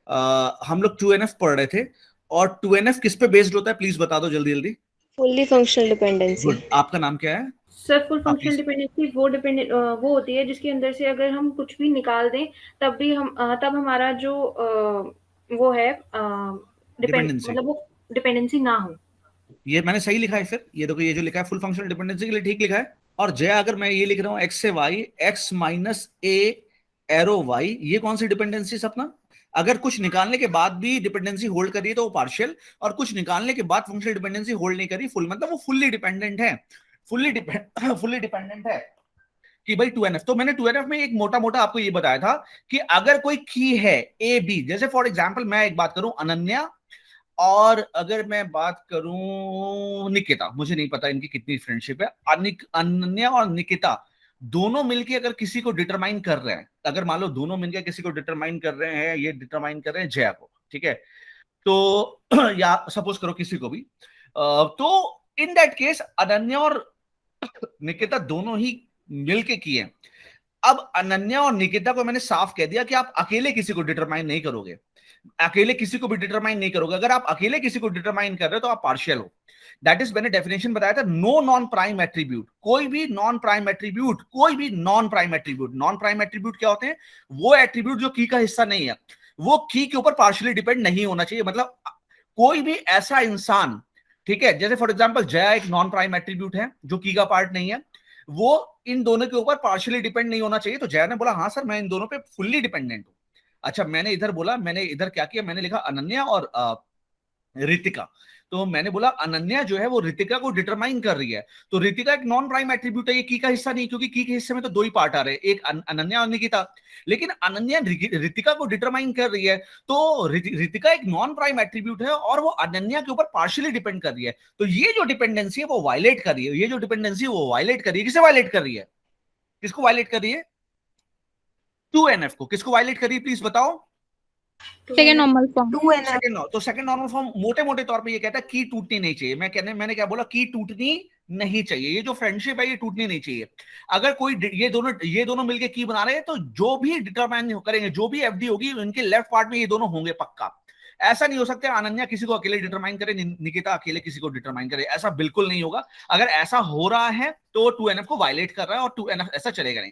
हम लोग 2NF पढ़ रहे थे, और 2NF किस पे बेस्ड होता है, प्लीज बता दो जल्दी जल्दी। Fully functional dependency. गुड, आपका नाम क्या है? सर फुल आप फंक्शनल प्लीज। डिपेंडेंसी वो होती है जिसके अंदर से अगर हम कुछ भी निकाल दें तब भी तब हमारा जो वो है डिपेंड डिपेंडेंसी, मतलब वो डिपेंडेंसी ना हो। ये मैंने सही लिखा है फिर? ये देखो, ये जो लिखा है फुल फंक्शनल डिपेंडेंसी के लिए ठीक लिखा है। और जय, अगर मैं ये लिख रहा हूँ एक्स से वाई, एक्स माइनस ए एरो वाई, ये कौन सी डिपेंडेंसी है अपना? अगर कुछ निकालने के बाद भी डिपेंडेंसी होल्ड करी तो वो पार्शियल, और कुछ निकालने के बाद फंक्शनल डिपेंडेंसी होल्ड नहीं करी, फुल, मतलब वो फुल्ली डिपेंडेंट है। फुल्ली डिपेंड फुल्ली डिपेंडेंट है कि भाई 2NF। तो मैंने 2NF में एक मोटा मोटा आपको ये बताया था कि अगर कोई की है ए बी, जैसे फॉर एग्जाम्पल मैं एक बात करूं, अनन्या, और अगर मैं बात करूं निकिता, मुझे नहीं पता इनकी कितनी फ्रेंडशिप है, अनन्या और निकिता दोनों मिलके अगर किसी को डिटरमाइन कर रहे हैं, अगर मान लो दोनों मिलके किसी को डिटरमाइन कर रहे हैं, ये डिटरमाइन कर रहे हैं जया को, ठीक है, तो या सपोज करो किसी को भी, तो इन दैट केस अनन्या और निकिता दोनों ही मिलके किए। अब अनन्या और निकिता को मैंने साफ कह दिया कि आप अकेले किसी को डिटरमाइन नहीं करोगे, अकेले किसी को भी डिटरमाइन नहीं करोगे। अगर आप अकेले किसी को डिटरमाइन कर रहे हो तो आप पार्शियल हो। दैट इज, मैंने डेफिनेशन बताया था, नो नॉन प्राइम एट्रीब्यूट, कोई भी नॉन प्राइम एट्रीब्यूट, कोई भी non prime attribute. Non prime attribute क्या होते हैं? वो एट्रीब्यूट जो की का हिस्सा नहीं है, वो की के ऊपर पार्शियली डिपेंड नहीं होना चाहिए। मतलब कोई भी ऐसा इंसान, ठीक है, जैसे फॉर एग्जाम्पल जया एक नॉन प्राइम एट्रीब्यूट है जो की का पार्ट नहीं है, वो इन दोनों के ऊपर पार्शियली डिपेंड नहीं होना चाहिए। तो जया ने बोला हाँ सर, मैं इन दोनों पे फुल्ली डिपेंडेंट हूं। अच्छा, मैंने इधर बोला, मैंने इधर क्या किया, मैंने लिखा अनन्या और रितिका। तो मैंने बोला अनन्या जो है वो रितिका को डिटरमाइन कर रही है, तो रितिका एक नॉन प्राइम एट्रीब्यूट है, ये की का हिस्सा नहीं, क्योंकि की के हिस्से में तो दो ही पार्ट आ रहे हैं, एक अनन्या और निकिता। लेकिन अनन्या रितिका को डिटरमाइन कर रही है, तो रितिका एक नॉन प्राइम एट्रीब्यूट है और वो अनन्या के ऊपर पार्शियली डिपेंड कर रही है। तो ये जो डिपेंडेंसी है वो वायलेट कर रही है, ये जो डिपेंडेंसी वो वायलेट कर रही है। किसे वायलेट कर रही है? किसको वायलेट कर रही है? 2NF को। किसको वायलेट कर रही है प्लीज बताओ? Second normal form. Second normal form मोटे मोटे तौर पे ये कहता है की टूटनी नहीं चाहिए। मैंने क्या बोला? की टूटनी नहीं चाहिए। ये जो फ्रेंडशिप है ये टूटनी नहीं चाहिए। अगर कोई ये दोनों मिलके की बना रहे हैं, तो जो भी डिटरमाइन करेंगे, जो भी एफडी होगी, उनके लेफ्ट पार्ट में ये दोनों होंगे पक्का। ऐसा नहीं हो सकता अनन्या किसी को अकेले डिटरमाइन करे, निकिता अकेले किसी को डिटरमाइन करे, ऐसा बिल्कुल नहीं होगा। अगर ऐसा हो रहा है तो 2NF को वायलेट कर रहा है, और 2NF ऐसा चलेगा नहीं।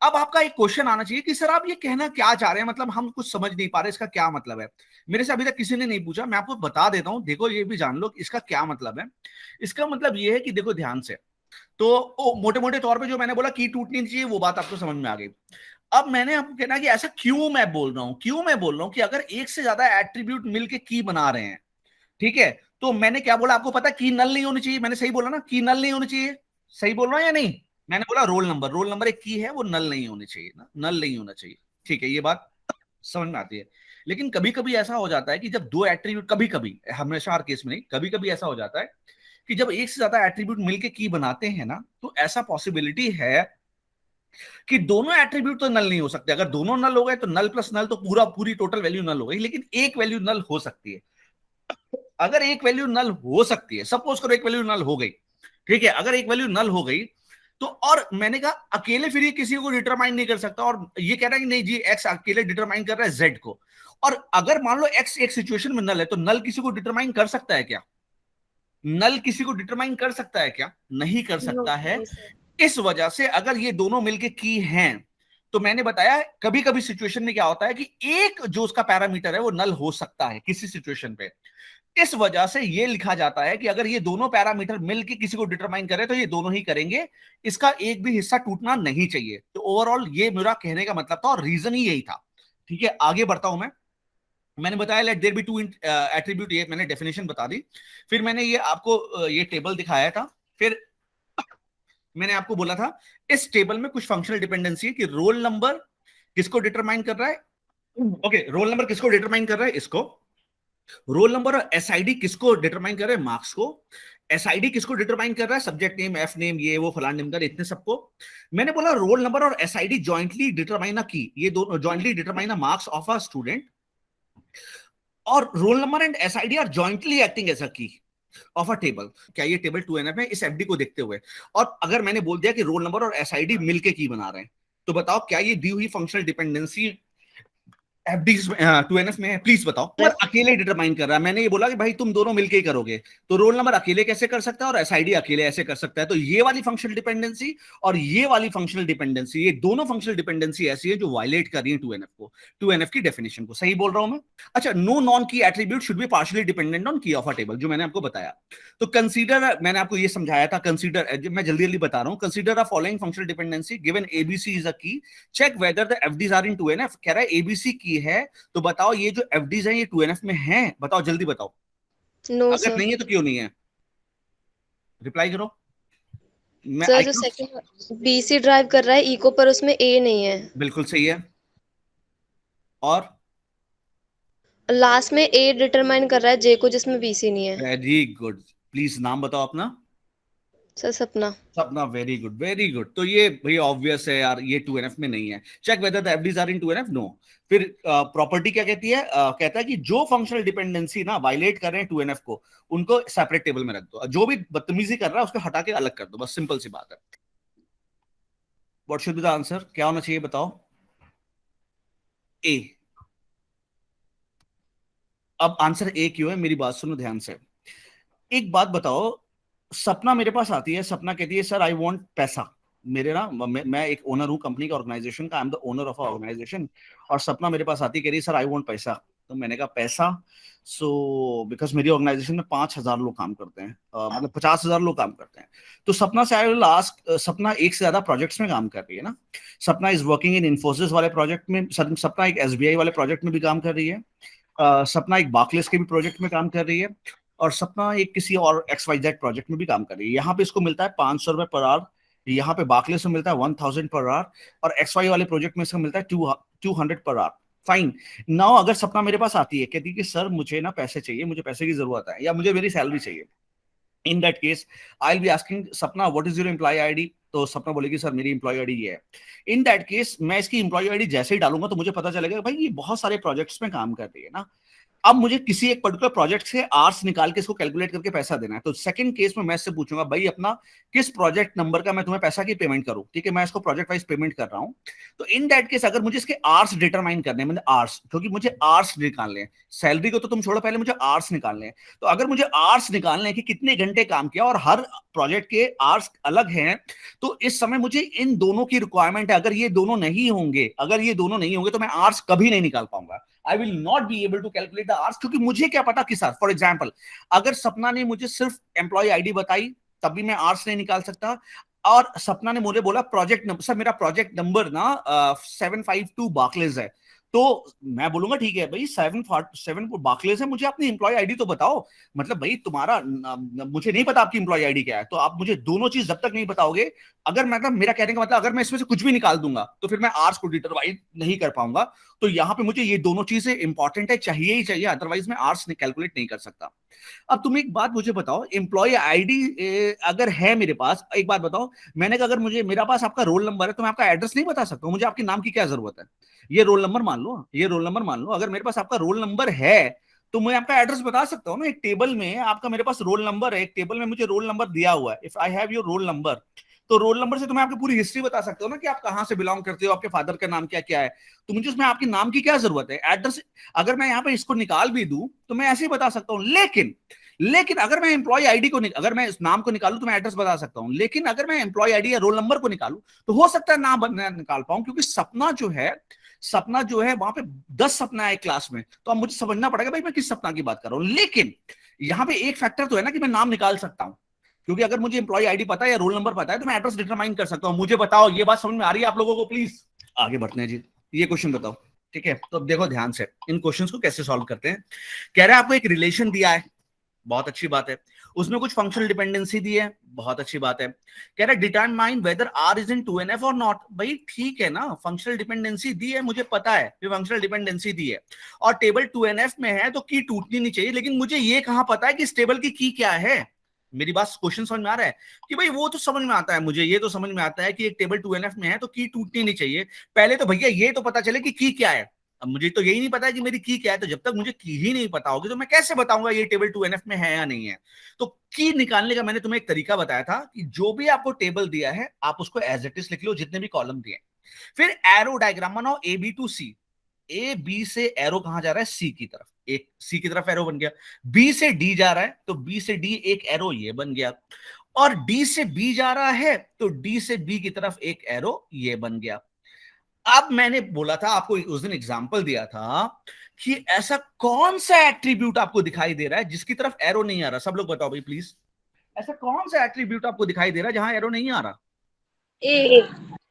अब आपका एक क्वेश्चन आना चाहिए कि सर आप ये कहना क्या चाह रहे हैं, मतलब हम कुछ समझ नहीं पा रहे, इसका क्या मतलब है। मेरे से अभी तक किसी ने नहीं पूछा, मैं आपको बता देता हूं, देखो ये भी जान लो इसका क्या मतलब है। इसका मतलब ये है कि देखो ध्यान से, तो मोटे मोटे तौर पे जो मैंने बोला की टूटनी चाहिए, वो बात आपको समझ में आ गई। अब मैंने आपको कहना कि ऐसा क्यों मैं बोल रहा हूं, क्यों मैं बोल रहा हूं कि अगर एक से ज्यादा एट्रीब्यूट मिलके की बना रहे हैं, ठीक है, तो मैंने क्या बोला आपको पता? की नल नहीं होनी चाहिए। मैंने सही बोला ना? की नल नहीं होनी चाहिए। सही बोल रहा हूं या नहीं? मैंने बोला रोल नंबर एक की है, वो नल नहीं होनी चाहिए ना, नल नहीं होना चाहिए। ठीक है, ये बात समझ में आती है। लेकिन कभी कभी ऐसा हो जाता है कि जब दो एट्रीब्यूट, कभी कभी, हमेशा हर केस में नहीं, कभी कभी ऐसा हो जाता है कि जब एक से ज्यादा एट्रीब्यूट मिलके की बनाते हैं ना, तो ऐसा पॉसिबिलिटी है कि दोनों एट्रीब्यूट तो नल नहीं हो सकते। अगर दोनों नल हो गए तो नल प्लस नल तो पूरी टोटल वैल्यू नल हो गई, लेकिन एक वैल्यू नल हो सकती है। अगर एक वैल्यू नल हो सकती है, सपोज करो एक वैल्यू नल हो गई, ठीक है, अगर एक वैल्यू नल हो गई, तो और मैंने कहा अकेले फिर ये किसी को डिटरमाइन नहीं कर सकता, और ये कह रहा है कि नहीं जी एक्स अकेले डिटरमाइन कर रहा है जेड को। और अगर मान लो एक्स एक सिचुएशन में नल है, तो नल किसी को डिटरमाइन कर सकता है क्या? नल किसी को डिटरमाइन कर सकता है क्या? नहीं कर सकता है। इस वजह से अगर ये दोनों मिलके की हैं, तो मैंने बताया कभी कभी सिचुएशन में क्या होता है कि एक जो उसका पैरामीटर है वो नल हो सकता है किसी सिचुएशन पे। इस वजह से ये लिखा जाता है कि अगर ये दोनों पैरामीटर मिलके किसी को डिटरमाइन करे तो ये दोनों ही करेंगे, इसका एक भी हिस्सा टूटना नहीं चाहिए। तो ओवरऑल ये मेरा कहने का मतलब था और रीजन ही यही था। ठीक है, आगे बढ़ता हूं मैं। मैंने बताया let there be two attribute, ये मैंने डेफिनेशन बता दी। फिर मैंने ये आपको ये टेबल दिखाया था। फिर मैंने आपको बोला था इस टेबल में कुछ फंक्शनल डिपेंडेंसी है कि रोल नंबर किसको डिटरमाइन कर रहा है। ओके, रोल नंबर किसको डिटरमाइन कर रहा है? इसको। रोल नंबर और एसआईडी किसको डिटरमाइन कर रहे हैं? मार्क्स को। एसआईडी किसको डिटरमाइन कर रहा है? सब्जेक्ट नेम, एफ नेम, ये वो फलान निमकर, इतने सबको। मैंने बोला रोल नंबर और एसआईडी जॉइंटली डिटरमाइन की, ये दोनों jointly determine marks of a student, और roll number and SID are jointly acting as a key of a table. क्या ये टेबल 2NF है इस एफडी को देखते हुए? और अगर मैंने बोल दिया कि रोल नंबर और एसआईडी मिलके की बना रहे हैं, तो बताओ क्या ये दी हुई फंक्शनल डिपेंडेंसी एफडीज में 2NF में है, प्लीज बताओ। नंबर अकेले डिटरमाइन कर रहा है, मैंने ये बोला कि भाई तुम दोनों मिलके ही करोगे, तो रोल नंबर अकेले कैसे कर सकता है और एसआईडी अकेले ऐसे कर सकता है। तो ये वाली फंक्शनल डिपेंडेंसी और ये वाली फंक्शनल डिपेंडेंसी, ये दोनों फंक्शनल डिपेंडेंसी ऐसी है जो वायलेट कर रही है 2NF को, 2NF की डेफिनेशन को। सही बोल रहा हूं मैं? अच्छा, no non key attribute should be partially dependent on key of a table, जो मैंने आपको बताया। तो कंसीडर, मैंने आपको ये समझाया था, कंसीडर, मैं जल्दी जल्दी बता रहा हूं, consider a following functional dependency given ABC is a key, check whether the FDs are in 2NF। कह रहा है एबीसी की है, तो बताओ ये जो एफडीज हैं ये 2NF में हैं? बताओ, जल्दी बताओ। नो अगर सर। नहीं है तो क्यों नहीं है? रिप्लाई करो। मैं सर आई जो सेकंड बीसी ड्राइव कर रहा है इको पर, उसमें ए नहीं है। बिल्कुल सही है। और लास्ट में ए डिटरमाइन कर रहा है जे को, जिसमें बीसी नहीं है। Very good. प्लीज नाम बताओ अपना। सर सपना। सपना, वेरी गुड वेरी गुड। तो ये भाई ऑब्वियस है यार, ये 2NF में नहीं है। Check whether the FDs are in 2NF, no. फिर प्रॉपर्टी क्या कहती है? कहता है कि जो फंक्शनल डिपेंडेंसी ना वायलेट कर रहे हैं 2NF को, उनको सेपरेट टेबल में रख दो, जो भी बदतमीजी कर रहा है उसको हटा के अलग कर दो, बस सिंपल सी बात है। What should be the answer? क्या होना चाहिए बताओ? ए। अब आंसर ए क्यों है, मेरी बात सुनो ध्यान से। एक बात बताओ, सपना मेरे पास आती है, सपना कहती है सर आई वांट पैसा। मेरे ना मैं एक ओनर हूं कंपनी का, ऑर्गेनाइजेशन का, I am the owner of a organisation. और सपना मेरे पास आती है, कह रही है सर आई वांट पैसा। तो मैंने कहा पैसा? सो बिकॉज मेरी ऑर्गेनाइजेशन में 5,000 लोग काम करते हैं, मतलब 50,000 लोग काम करते हैं। तो सपना से आई विल आस्क, सपना एक से ज्यादा प्रोजेक्ट्स में काम कर रही है ना। सपना इज वर्किंग इन इन्फोसिस वाले प्रोजेक्ट में, सपना एक एसबीआई वाले प्रोजेक्ट में भी काम कर रही है, सपना एक बार्कलेस के भी प्रोजेक्ट में काम कर रही है, और सपना एक किसी और XYZ प्रोजेक्ट में भी काम कर रही है। यहाँ पे इसको मिलता है 500 रुपए पर आवर, यहाँ पे बार्कलेस में मिलता है 1000 पर आवर, और XY वाले प्रोजेक्ट में इसको मिलता है 200 पर आवर। फाइन। नाउ अगर सपना मेरे पास आती है, कहती है कि सर मुझे ना पैसे चाहिए, मुझे पैसे की जरूरत है, या मुझे मेरी सैलरी चाहिए। In that case I will be asking Sapna what is your employ ID. तो सपना बोलेगी सर मेरी एम्प्लॉय आईडी ये है। इन दैट केस मैं इसकी एम्प्लॉय आईडी जैसे ही डालूंगा तो मुझे पता चलेगा भाई ये बहुत सारे प्रोजेक्ट्स में काम कर रही है ना। अब मुझे किसी एक पर्टिकुलर प्रोजेक्ट से आर्स निकाल के इसको कैलकुलेट करके पैसा देना है। तो सेकंड केस में मैं इससे पूछूंगा भाई अपना किस प्रोजेक्ट नंबर का मैं तुम्हें पैसा की पेमेंट करूं, ठीक है, मैं इसको प्रोजेक्ट वाइज पेमेंट कर रहा हूं। तो इन दैट केस अगर मुझे इसके आर्स डिटरमाइन करने हैं, मतलब आर्स, क्योंकि मुझे आर्स निकालने हैं, सैलरी को तो तुम छोड़ो, पहले मुझे आर्स निकालने हैं। तो अगर मुझे आर्स निकालने हैं कि कितने घंटे काम किया और हर प्रोजेक्ट के आर्स अलग हैं, तो इस समय मुझे इन दोनों की रिक्वायरमेंट है। अगर ये दोनों नहीं होंगे, अगर ये दोनों नहीं होंगे तो मैं आर्स कभी नहीं निकाल पाऊंगा। I will not be able to calculate the hours, क्योंकि मुझे क्या पता किस आवर्स। फॉर एग्जाम्पल, अगर सपना ने मुझे सिर्फ एम्प्लॉय आईडी बताई तब भी मैं आवर्स नहीं निकाल सकता। और सपना ने मुझे बोला प्रोजेक्ट नंबर, सर मेरा प्रोजेक्ट नंबर ना 752 बार्कलेज है, तो मैं बोलूंगा ठीक है भाई 7 बार्कलेज है, मुझे अपनी एम्प्लॉय आईडी तो बताओ। मतलब भाई तुम्हारा मुझे नहीं पता आपकी एम्प्लॉय आईडी क्या है, तो आप मुझे दोनों चीज जब तक नहीं बताओगे, अगर मतलब मेरा कहने का मतलब अगर मैं इसमें से कुछ भी निकाल दूंगा तो फिर मैं आर्स को डिटरमाइन नहीं कर पाऊंगा। तो यहाँ पे मुझे ये दोनों चीजें इंपॉर्टेंट है, चाहिए ही चाहिए, अदरवाइज मैं आर्स कैलकुलेट नहीं कर सकता। अब तुम एक बात मुझे बताओ, एम्प्लॉय आईडी अगर है मेरे पास, एक बात बताओ, मैंने कहा अगर मुझे मेरा पास आपका रोल नंबर है तो मैं आपका एड्रेस नहीं बता सकता, मुझे आपके नाम की क्या जरूरत है? ये रोल नंबर मान लो, ये रोल नंबर मान लो, अगर मेरे पास आपका रोल नंबर है तो मैं आपका एड्रेस बता सकता हूँ ना। एक टेबल में आपका मेरे पास रोल नंबर है, एक टेबल में मुझे रोल नंबर दिया हुआ है, if I have your roll number, तो रोल नंबर से तो मैं आपकी पूरी हिस्ट्री बता सकता हूँ ना कि आप कहाँ से बिलोंग करते हो, आपके फादर का नाम क्या क्या है। तो मुझे उसमें आपके नाम की क्या जरूरत है? एड्रेस अगर मैं यहाँ पे इसको निकाल भी दूं तो मैं ऐसे ही बता सकता हूँ, लेकिन अगर मैं एम्प्लॉय आईडी को अगर मैं इस नाम को निकालूं तो मैं एड्रेस बता सकता हूं, लेकिन अगर मैं एम्प्लॉय आईडी या रोल नंबर को निकालूं तो हो सकता है नाम निकाल पाऊं, क्योंकि सपना जो है वहां पे 10 सपना है क्लास में, तो अब मुझे समझना पड़ेगा भाई मैं किस सपना की बात कर रहा हूं। लेकिन यहाँ पे एक फैक्टर तो है ना कि मैं नाम निकाल सकता हूं, क्योंकि अगर मुझे एम्प्लॉय आईडी पता है या रोल नंबर पता है तो मैं एड्रेस डिटरमाइन कर सकता हूं। मुझे बताओ ये बात समझ में आ रही है आप लोगों को? प्लीज आगे बढ़ते हैं जी, ये क्वेश्चन बताओ, ठीक है। तो अब देखो ध्यान से इन क्वेश्चंस को कैसे सॉल्व करते हैं। कह रहे हैं आपको एक रिलेशन दिया है, बहुत अच्छी बात है, उसमें कुछ फंक्शनल डिपेंडेंसी दी है, बहुत अच्छी बात है। कह रहा है determine whether R is in 2NF और नॉट। भाई ठीक है ना, फंक्शनल डिपेंडेंसी दी है, मुझे पता है कि फंक्शनल डिपेंडेंसी दी है और टेबल 2NF में है तो की टूटनी नहीं चाहिए, लेकिन मुझे ये कहां पता है कि इस टेबल की क्या है? मेरी बात क्वेश्चन समझ में आ रहा है कि भाई वो तो समझ में आता है, मुझे ये तो समझ में आता है कि एक टेबल 2NF में है तो की टूटनी नहीं चाहिए। पहले तो भैया ये तो पता चले कि की क्या है। अब मुझे तो यही नहीं पता है कि मेरी की क्या है, तो जब तक मुझे की ही नहीं पता होगी तो मैं कैसे बताऊंगा ये टेबल 2NF में है या नहीं है? तो की निकालने का मैंने तुम्हें एक तरीका बताया था कि जो भी आपको टेबल दिया है आप उसको एज इट इज लिख लो, जितने भी कॉलम दिए, फिर एरो डायग्राम बनाओ A B to C। A B से एरो कहां जा रहा है, सी की तरफ, एक सी की तरफ एरो बन गया। बी से डी जा रहा है तो बी से डी एक एरो ये बन गया, और डी से बी जा रहा है तो डी से बी की तरफ एक एरो ये बन गया। अब मैंने बोला था आपको, उस दिन एग्जांपल दिया था कि ऐसा कौन सा एट्रीब्यूट आपको दिखाई दे रहा है जिसकी तरफ एरो नहीं आ रहा, सब लोग बताओ भाई प्लीज। ऐसा कौन सा एट्रीब्यूट आपको दिखाई दे रहा है जहां एरो नहीं आ रहा? ए।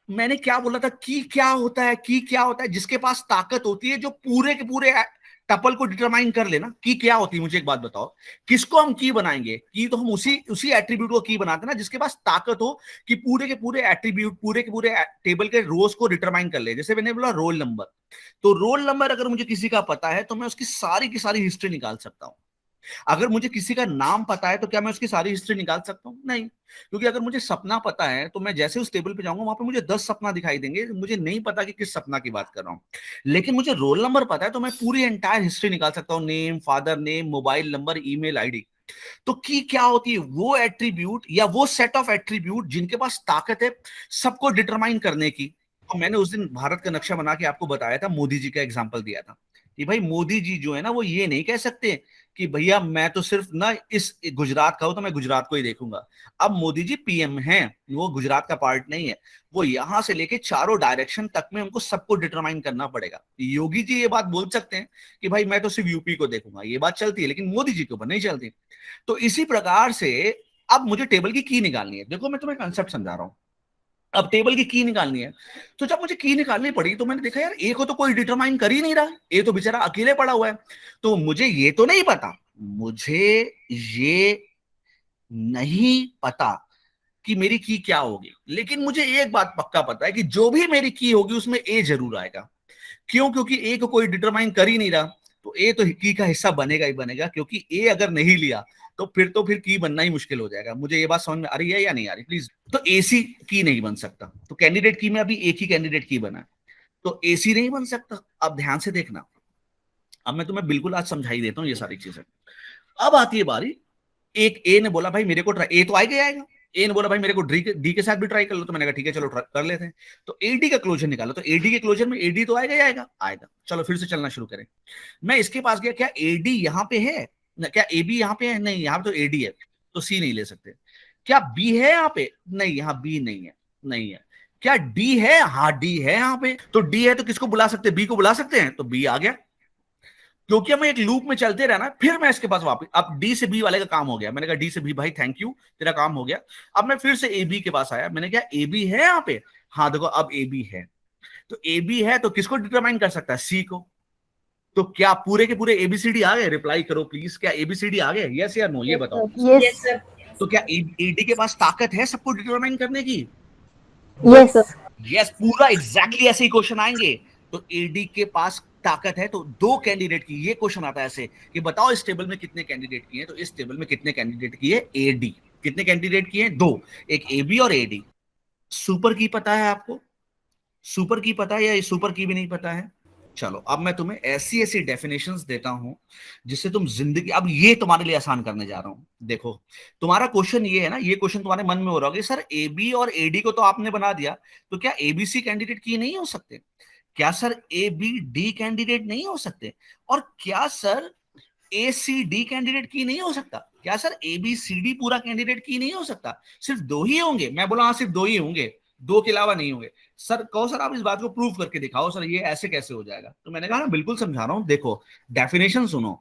मैंने क्या बोला था, की क्या होता है, की क्या होता है, जिसके पास ताकत होती है जो पूरे के पूरे टपल को डिटरमाइन कर लेना। की क्या होती है, मुझे एक बात बताओ, किसको हम की बनाएंगे? की तो हम उसी एट्रीब्यूट को की बनाते हैं ना जिसके पास ताकत हो कि पूरे के पूरे एट्रीब्यूट, पूरे के पूरे टेबल के रोज को डिटरमाइन कर ले। जैसे मैंने बोला रोल नंबर, तो रोल नंबर अगर मुझे किसी का पता है तो मैं उसकी सारी की सारी हिस्ट्री निकाल सकता हूं। अगर मुझे किसी का नाम पता है तो क्या मैं उसकी सारी हिस्ट्री निकाल सकता हूं? नहीं, क्योंकि अगर मुझे सपना पता है तो मैं जैसे उस टेबल पे जाऊंगा वहां पे मुझे 10 सपना दिखाई देंगे, मुझे नहीं पता कि किस सपना की बात कर रहा हूं। लेकिन मुझे रोल नंबर पता है तो मैं पूरी एंटायर हिस्ट्री निकाल सकता हूं, name, father name, mobile number, email ID. तो की क्या होती है? वो एट्रीब्यूट या वो सेट ऑफ एट्रीब्यूट जिनके पास ताकत है सबको डिटरमाइन करने की। तो मैंने उस दिन भारत का नक्शा बना के आपको बताया था, मोदी जी का एग्जाम्पल दिया था कि भाई मोदी जी जो है ना वो ये नहीं कह सकते कि भैया मैं तो सिर्फ ना इस गुजरात का हूं तो मैं गुजरात को ही देखूंगा। अब मोदी जी पीएम हैं, वो गुजरात का पार्ट नहीं है, वो यहां से लेके चारों डायरेक्शन तक में उनको सबको डिटरमाइन करना पड़ेगा। योगी जी ये बात बोल सकते हैं कि भाई मैं तो सिर्फ यूपी को देखूंगा, ये बात चलती है, लेकिन मोदी जी के ऊपर नहीं चलती। तो इसी प्रकार से अब मुझे टेबल की की निकालनी है। देखो मैं तुम्हें कंसेप्ट समझा रहा हूं। अब टेबल की की निकालनी है, तो जब मुझे की निकालनी पड़ी तो मैंने देखा यार ए को तो कोई डिटरमाइन कर ही नहीं रहा, ए तो बेचारा अकेले पड़ा हुआ है। तो मुझे ये तो नहीं पता, मुझे ये नहीं पता कि मेरी की क्या होगी, लेकिन मुझे एक बात पक्का पता है कि जो भी मेरी की होगी उसमें ए जरूर आएगा। क्यों? क्योंकि ए को कोई डिटरमाइन कर ही नहीं रहा, तो ए तो की का हिस्सा बनेगा ही बनेगा, क्योंकि ए अगर नहीं लिया तो फिर की बनना ही मुश्किल हो जाएगा। मुझे ये बात समझ में आ रही है या नहीं आ रही प्लीज? तो एसी की नहीं बन सकता, तो कैंडिडेट की में अभी एक ही कैंडिडेट की बना है, तो एसी नहीं बन सकता। अब ध्यान से देखना, अब मैं तुम्हें बिल्कुल आज समझाई देता हूँ ये सारी चीजें। अब आती है बारी, एक ए ने बोला भाई मेरे को ट्राई, ए तो आएगा आएगा। ए ने बोला भाई मेरे को डी के साथ भी ट्राई कर लो, तो मैंने कहा ठीक है चलो कर लेते हैं। तो एडी का क्लोजर निकालो, तो एडी के क्लोजर में एडी तो आएगा ही आएगा, आएगा। चलो फिर से चलना शुरू करें। मैं इसके पास गया, क्या एडी यहाँ पे है? क्या ए बी यहाँ पे है? नहीं, यहाँ पे तो एडी है, तो सी नहीं ले सकते। क्या बी है यहाँ पे? नहीं, यहाँ बी नहीं है, नहीं है। क्या डी है? हाँ डी है यहाँ पे, तो डी है तो किसको बुला सकते हैं? बी को बुला सकते हैं, तो बी आ गया। क्योंकि हम एक लूप में चलते रहना, फिर मैं इसके पास वापस, अब डी से बी वाले का काम हो गया, मैंने कहा डी से बी भाई थैंक यू तेरा काम हो गया। अब मैं फिर से ए बी के पास आया, मैंने कहा ए बी है यहाँ पे? हाँ देखो अब ए बी है, तो ए बी है तो किसको डिटरमाइन कर सकता है? सी को। तो क्या पूरे के पूरे एबीसीडी आ गए? रिप्लाई करो प्लीज, क्या एबीसीडी आ गए? यस या नो, ये बताओ। Yes sir. तो क्या एडी के पास ताकत है सबको डिटरमाइन करने की? Yes sir. यस, पूरा एग्जैक्टली ऐसे ही क्वेश्चन आएंगे। तो एडी के पास ताकत है, तो दो कैंडिडेट की, ये क्वेश्चन आता है ऐसे कि बताओ इस टेबल में कितने कैंडिडेट किए हैं, तो इस टेबल में कितने कैंडिडेट किए? एडी। कितने कैंडिडेट किए? दो, एक एबी और एडी। सुपर की पता है आपको? सुपर की पता है या सुपर की भी नहीं पता है? चलो अब मैं तुम्हें ऐसी ऐसी डेफिनेशंस देता हूं जिससे तुम जिंदगी, अब ये तुम्हारे लिए आसान करने जा रहा हूं। देखो तुम्हारा क्वेश्चन ये है ना, ये क्वेश्चन तुम्हारे मन में हो रहा होगा सर ए बी और एडी को तो आपने बना दिया, तो क्या एबीसी कैंडिडेट की नहीं हो सकते? क्या sir A B D candidate नहीं हो सकते? और क्या sir A C D candidate key नहीं हो सकता? क्या sir A B C D पूरा कैंडिडेट की नहीं हो सकता? सिर्फ दो ही होंगे? मैं बोला हाँ सिर्फ दो ही होंगे, दो के अलावा नहीं होंगे। सर कहो सर आप इस बात को प्रूव करके दिखाओ, सर ये ऐसे कैसे हो जाएगा? तो मैंने कहा ना बिल्कुल समझा रहा हूं, देखो डेफिनेशन सुनो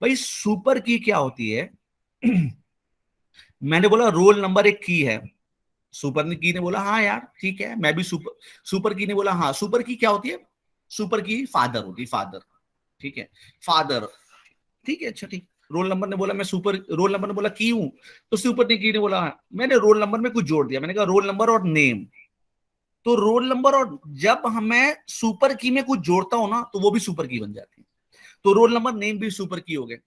भाई। सुपर की क्या होती है? मैंने बोला रोल नंबर एक की है, सुपर की ने बोला हाँ यार ठीक है, मैं भी सुपर की ने बोला हाँ। सुपर की क्या होती है? सुपर की फादर होती, फादर, ठीक है, फादर, ठीक है, अच्छा ठीक। रोल नंबर ने बोला मैं सुपर, रोल नंबर ने बोला की हूं, तो सुपर ने की ने बोला हाँ। मैंने रोल नंबर में कुछ जोड़ दिया, मैंने कहा रोल नंबर और नेम। तो रोल नंबर और जब मैं सुपर की में कुछ जोड़ता हूं ना तो वो भी सुपर की बन जाती है, तो रोल नंबर नेम भी सुपर की हो गए।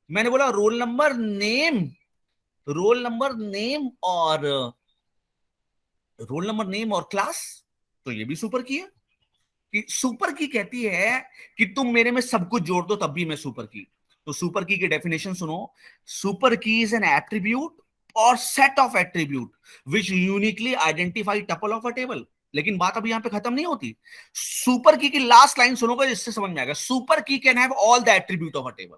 मैंने बोला roll number name, roll number name और रोल नंबर नेम और क्लास, तो ये भी सुपर की है। कि सुपर की कहती है कि तुम मेरे में सब कुछ जोड़ दो तब भी मैं सुपर की। तो सुपर की डेफिनेशन सुनो, सुपर की इज एन एट्रीब्यूट और set of attribute which uniquely identify tuple of a table. लेकिन बात अभी यहां पे खत्म नहीं होती। सुपर की लास्ट लाइन सुनोगे, इससे समझ में आएगा। सुपर की can have all the attribute of a table.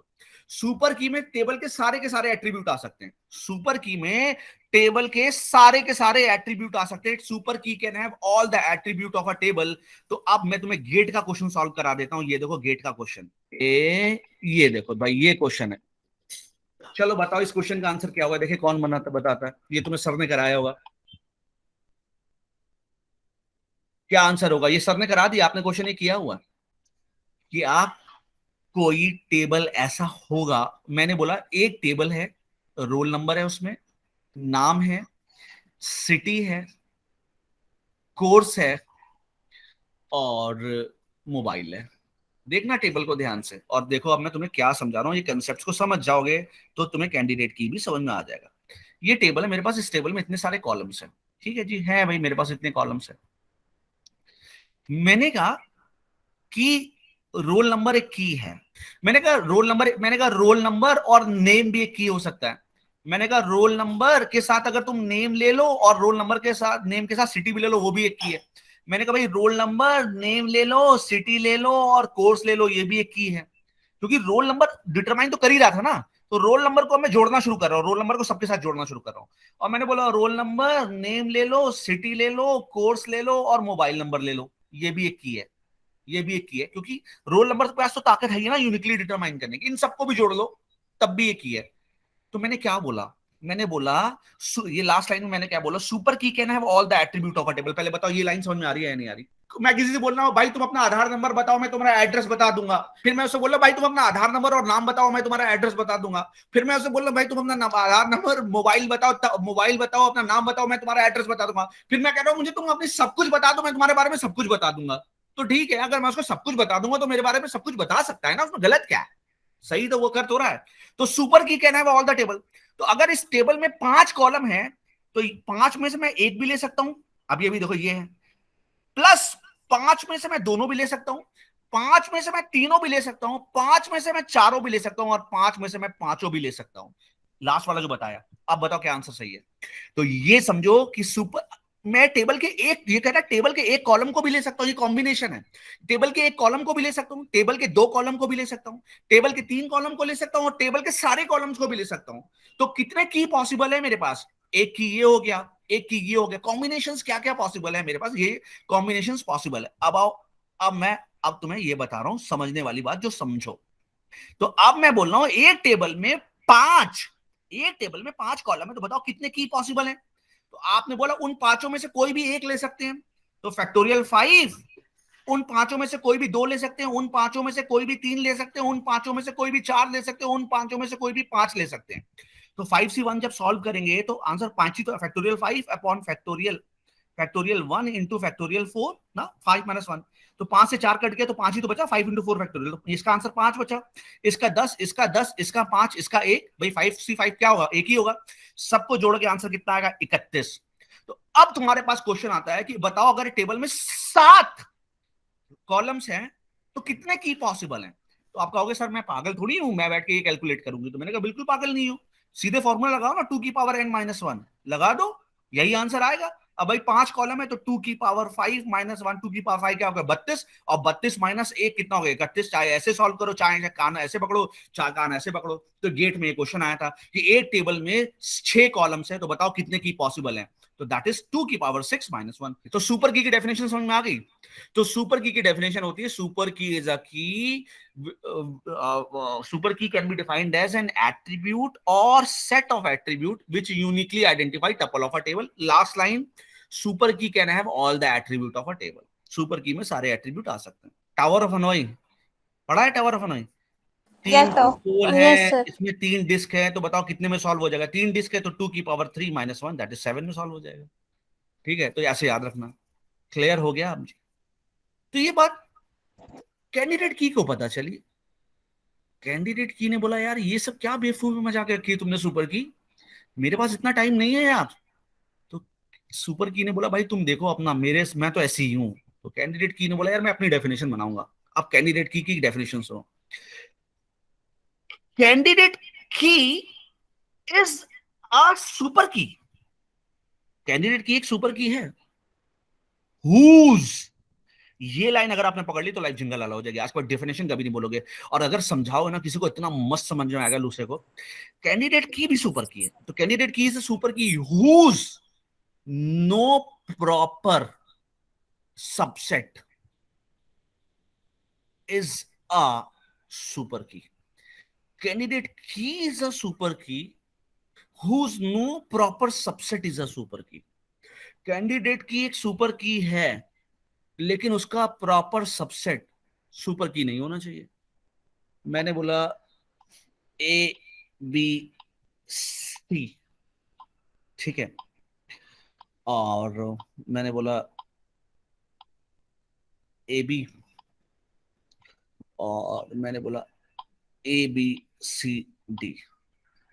Super की में टेबल के सारे एट्रीब्यूट आ सकते हैं। सुपर की में टेबल के सारे एट्रीब्यूट आ सकते हैं। सुपर की can have all the attribute of a table. तो अब मैं तुम्हें गेट का क्वेश्चन सॉल्व करा देता हूं। ये देखो गेट का क्वेश्चन, ये देखो भाई, ये क्वेश्चन है। चलो बताओ इस क्वेश्चन का आंसर क्या होगा। देखिए कौन बनाता बताता है। ये तुम्हें सर ने कराया होगा। क्या आंसर होगा? ये सर ने करा दिया, आपने क्वेश्चन ये किया हुआ कि आप कोई टेबल ऐसा होगा। मैंने बोला एक टेबल है, रोल नंबर है उसमें, नाम है, सिटी है, कोर्स है और मोबाइल है। देखना टेबल को ध्यान से और देखो अब मैं तुम्हें क्या समझा रहा हूं। ये कंसेप्ट को समझ जाओगे तो तुम्हें कैंडिडेट की भी समझ में आ जाएगा। ये टेबल है मेरे पास, इस टेबल में इतने सारे कॉलम्स हैं। ठीक है जी, है भाई मेरे पास इतने कॉलम्स हैं। मैंने कहा कि रोल नंबर एक की है। मैंने कहा रोल नंबर और नेम भी एक की हो सकता है। मैंने कहा रोल नंबर के साथ अगर तुम नेम ले लो और रोल नंबर के साथ नेम के साथ सिटी भी ले लो, वो भी एक की है। मैंने कहा भाई रोल नंबर, नेम ले लो, सिटी ले लो और कोर्स ले लो, ये भी एक की है। क्योंकि रोल नंबर डिटरमाइन तो कर ही रहा था ना, तो रोल नंबर को मैं जोड़ना शुरू कर रहा हूँ, रोल नंबर को सबके साथ जोड़ना शुरू कर रहा हूँ। और मैंने बोला रोल नंबर, नेम ले लो, सिटी ले लो, कोर्स ले लो और मोबाइल नंबर ले लो, ये भी एक की है। ये भी एक की है क्योंकि रोल नंबर के पास तो ताकत है ही ना यूनिकली डिटरमाइन करने की। इन सबको भी जोड़ लो तब भी एक की है। तो मैंने क्या बोला? मैंने बोला ये लास्ट लाइन में मैंने क्या बोला? सुपर की can have all the attribute of a table. पहले बताओ ये लाइन समझ में आ रही है या नहीं आ रही? मैं किसी से बोल रहा हूं भाई तुम अपना आधार नंबर बताओ, मैं तुम्हारा एड्रेस बता दूंगा। फिर मैं उससे बोल रहा भाई तुम अपना आधार नंबर और नाम बताओ, मैं तुम्हारा एड्रेस बता दूंगा। फिर मैं उससे बोल रहा भाई तुम अपना आधार नंबर, मोबाइल बताओ, अपना नाम बताओ, मैं तुम्हारा एड्रेस बता दूंगा। फिर मैं कह रहा हूँ मुझे तुम अपनी सब कुछ बता दो, मैं तुम्हारे बारे में सब कुछ बता दूंगा। तो ठीक है, अगर मैं उसको सब कुछ बता दूंगा तो मेरे बारे में सब कुछ बता सकता है ना, उसमें गलत क्या है? सही तो वो कर तो रहा है। तो सुपर की can have all the table. तो अगर इस टेबल में 5 कॉलम है तो 5 में से मैं एक भी ले सकता हूं। अब ये भी देखो ये है, प्लस 5 में से मैं दोनों भी ले सकता हूं, 5 में से मैं तीनों भी ले सकता हूं, 5 में से मैं चारों भी ले सकता हूं और 5 में से मैं पांचों भी ले सकता हूं। लास्ट वाला जो बताया, अब बताओ क्या आंसर सही है? तो ये समझो कि सुपर, मैं टेबल के एक, ये कहता है टेबल के एक कॉलम को भी ले सकता हूं, ये कॉम्बिनेशन है। टेबल के एक कॉलम को भी ले सकता हूं, टेबल के 2 कॉलम को भी ले सकता हूं, टेबल के 3 कॉलम को ले सकता हूं और टेबल के सारे कॉलम्स को भी ले सकता हूं। तो कितने की पॉसिबल है मेरे पास? एक की ये हो गया, एक की ये हो गया। कॉम्बिनेशंस क्या क्या पॉसिबल है मेरे पास? ये कॉम्बिनेशंस पॉसिबल है। अब आओ, अब तुम्हें ये बता रहा हूं समझने वाली बात जो समझो। तो अब मैं बोल रहा हूं एक टेबल में 5 कॉलम है, तो बताओ कितने की पॉसिबल है? तो आपने बोला उन पांचों में से कोई भी एक ले सकते हैं, तो फैक्टोरियल 5। उन पांचों में से कोई भी 2 ले सकते हैं, उन पांचों में से कोई भी 3 ले सकते हैं, उन पांचों में से कोई भी 4 ले सकते हैं, उन पांचों में से कोई भी 5 ले सकते हैं। तो 5C1 जब सॉल्व करेंगे तो आंसर 5 ही तो, factorial 5 upon factorial 1 into factorial 4 ना, 5 माइनस 1। तो 5 से 4 कट गया तो 5 ही तो बचा, 5 इंटू 4 फैक्टोरियल। तो इसका आंसर 5 बचा। इसका 10, इसका 10, इसका 5, इसका 1, भाई 5C5 क्या होगा? एक ही होगा। सबको जोड़ के आंसर कितना आएगा? 31। तो अब तुम्हारे पास क्वेश्चन आता है कि बताओ अगर टेबल में 7 कॉलम्स हैं तो कितने की पॉसिबल हैं? तो आप कहोगे सर मैं पागल थोड़ी हूं, मैं बैठ के ये कैलकुलेट करूंगी। तो मैंने कहा बिल्कुल पागल नहीं हूं, सीधे फॉर्मूला लगाओ ना, 2 की पावर n-1 लगा दो, यही आंसर आएगा। अब भाई 5 कॉलम है तो 2 की पावर 5 माइनस 1, 2 की पावर 5 क्या होगा? 32। और 32 माइनस 1 कितना हो गया? 31। चाहे ऐसे सॉल्व करो, चाहे कान ऐसे पकड़ो, चाहे कान ऐसे पकड़ो। तो गेट में क्वेश्चन आया था कि एक टेबल में 6 कॉलम्स है, तो बताओ कितने की पॉसिबल है? तो दैट इज 2 की पावर 6 माइनस 1। तो सुपर की डेफिनेशन समझ में आ गई? तो सुपर की डेफिनेशन होती है, सुपर की इज अ की, super key can be defined as an attribute or set of attribute which uniquely identify tuple of a table. Last line, super key can have all the attribute of a table. super key में सारे attribute आ सकते हैं। Tower of Hanoi पढ़ा है? Tower of Hanoi 3 pole yes है, sir. इसमें 3 disc है, तो बताओ कितने में सॉल्व हो जाएगा? 3 डिस्क है तो 2 की पावर 3 माइनस 1 दैट इज 7 में सॉल्व हो जाएगा। ठीक है, तो ऐसे याद रखना। क्लियर हो गया? तो ये बात कैंडिडेट की को पता चली। कैंडिडेट की ने बोला यार ये सब क्या बेवकूफी मजाक रखी है तुमने सुपर की, मेरे पास इतना टाइम नहीं है यार। तो सुपर की ने बोला भाई तुम देखो अपना, मैं तो ऐसी ही हूं। तो कैंडिडेट की ने बोला यार मैं अपनी डेफिनेशन बनाऊंगा। अब कैंडिडेट की डेफिनेशन सुनो। Candidate key is a super की। कैंडिडेट की एक सुपर की है हुज, ये लाइन अगर आपने पकड़ ली तो लाइफ जिंगल वाला हो जाएगी। आज के बाद डेफिनेशन कभी नहीं बोलोगे। और अगर समझाओ ना किसी को, इतना मस्त समझ में आएगा दूसरे को। कैंडिडेट की भी सुपर की है, तो candidate key is super key whose no proper subset is a super key. Candidate key is a super key whose no proper subset is a super key. Candidate की एक सुपर की है लेकिन उसका प्रॉपर सबसेट सुपर की नहीं होना चाहिए। मैंने बोला ए बी सी, ठीक है, और मैंने बोला ए बी, और मैंने बोला ए बी सी डी,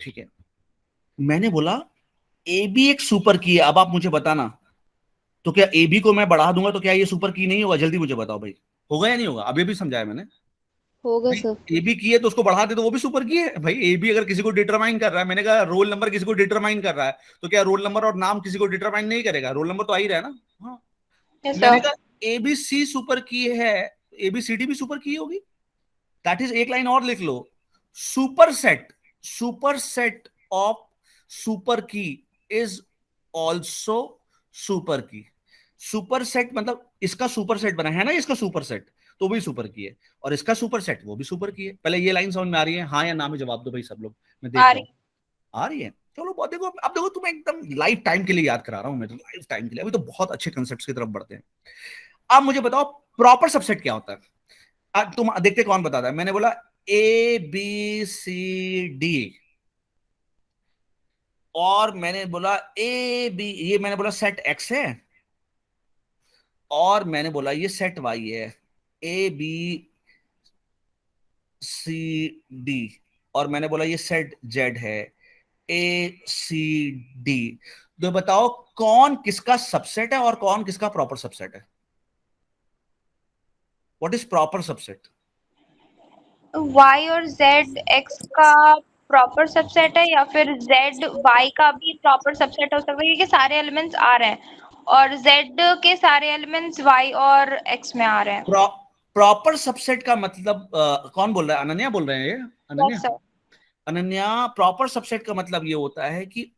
ठीक है। मैंने बोला ए बी एक सुपर की है। अब आप मुझे बताना, तो क्या ए बी को मैं बढ़ा दूंगा तो क्या ये सुपर की नहीं होगा? जल्दी मुझे बताओ भाई, होगा या नहीं होगा? अभी भी समझाया मैंने। होगा सर। ए बी की है तो उसको बढ़ा दे तो वो भी सुपर की है भाई। ए बी अगर किसी को डिटरमाइन कर रहा है, मैंने कहा रोल नंबर किसी को डिटरमाइन कर रहा है, तो क्या रोल नंबर और नाम किसी को डिटरमाइन नहीं करेगा? रोल नंबर तो आ ही रहा है ना। हाँ, यस मैंने सर। कहा ए बी सी सुपर की है, ए बी सी डी भी सुपर की होगी। दैट इज, एक लाइन और लिख लो, सुपर सेट ऑफ सुपर की इज ऑल्सो सुपर की। सुपर सेट मतलब इसका सुपर सेट बना है ना, इसका सुपर सेट, तो भी सुपर की है, और इसका सुपर सेट वो भी सुपर की है। पहले ये लाइन समझ में आ रही है? हाँ या ना में जवाब दो भाई सब लोग, मैं देख आ रहा रही। हूँ। आ रही है? चलो बहुत, देखो अब देखो तुम्हें एकदम लाइफ टाइम के लिए याद करा रहा हूं मैं, तो लाइफ टाइम के लिए। अभी तो बहुत अच्छे कंसेप्ट की तरफ बढ़ते हैं। अब मुझे बताओ प्रॉपर सबसेट क्या होता है। तुम देखते कौन बताता है। मैंने बोला ए बी सी डी, और मैंने बोला ए बी, ये मैंने बोला सेट एक्स है, और मैंने बोला ये सेट वाई है, ए बी सी डी, और मैंने बोला ये सेट जेड है, ए सी डी। तो बताओ कौन किसका सबसेट है और कौन किसका प्रॉपर सबसेट है? What is proper subset? Y और जेड एक्स का प्रॉपर सबसेट है, या फिर जेड वाई का भी प्रॉपर सबसेट हो सकता है, क्योंकि सारे एलिमेंट्स आ रहे हैं और जेड के सारे एलिमेंट्स वाई और एक्स में आ रहे हैं। प्रॉपर सबसेट का मतलब कौन बोल रहा है? अनन्या बोल रहे हैं ये? Ananya, yes sir. Ananya, proper subset का मतलब ये होता है कि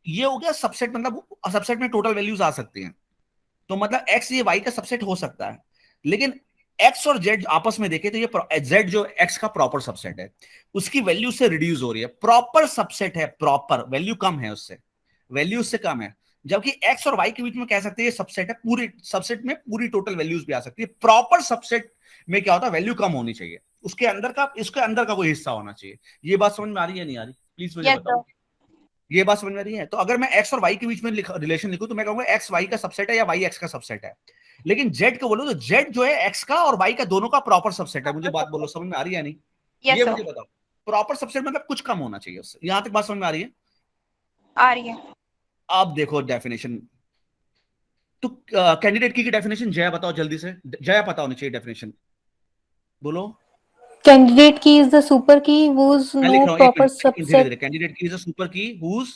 ये हो गया सबसेट, मतलब सबसेट में टोटल वैल्यूज आ सकती हैं। तो मतलब एक्स ये वाई का सबसेट हो सकता है, लेकिन एक्स और जेड आपस में देखें तो ये जेड जो एक्स का प्रॉपर सबसेट है उसकी वैल्यू से रिड्यूस हो रही है। प्रॉपर सबसेट है, प्रॉपर वैल्यू कम है उससे, वैल्यू उससे कम है। जबकि एक्स और वाई के बीच में कह सकते हैं ये सबसेट है, पूरे सबसेट में पूरी टोटल वैल्यूज भी आ सकती है। प्रॉपर सबसेट में क्या होता है, वैल्यू कम होनी चाहिए, उसके अंदर का, इसके अंदर का कोई हिस्सा होना चाहिए। ये बात समझ में आ रही है नहीं आ रही? प्लीज मुझे यस बताओ, सर। ये बात समझ में आ रही है? तो अगर मैं एक्स और वाई के बीच में रिलेशन लिखूं तो मैं कहूंगा एक्स वाई का सबसेट है या वाई एक्स का सबसेट है। लेकिन जेड को बोलो तो जेड जो है एक्स का और वाई का दोनों का प्रॉपर सबसेट है। मुझे बात बोलो, समझ में आ रही है नहीं? यस ये सर। मुझे बताओ, प्रॉपर सबसेट मतलब कुछ कम होना चाहिए उससे। यहां तक बात समझ में आ रही है? आ रही है। अब देखो डेफिनेशन, तो कैंडिडेट की डेफिनेशन जया बताओ जल्दी से, जया पता होनी चाहिए डेफिनेशन, बोलो। Candidate key is the super key whose मैं लिख no रहा हूँ, proper एक मिनट धीरे subset धीरे। Candidate key is a super key whose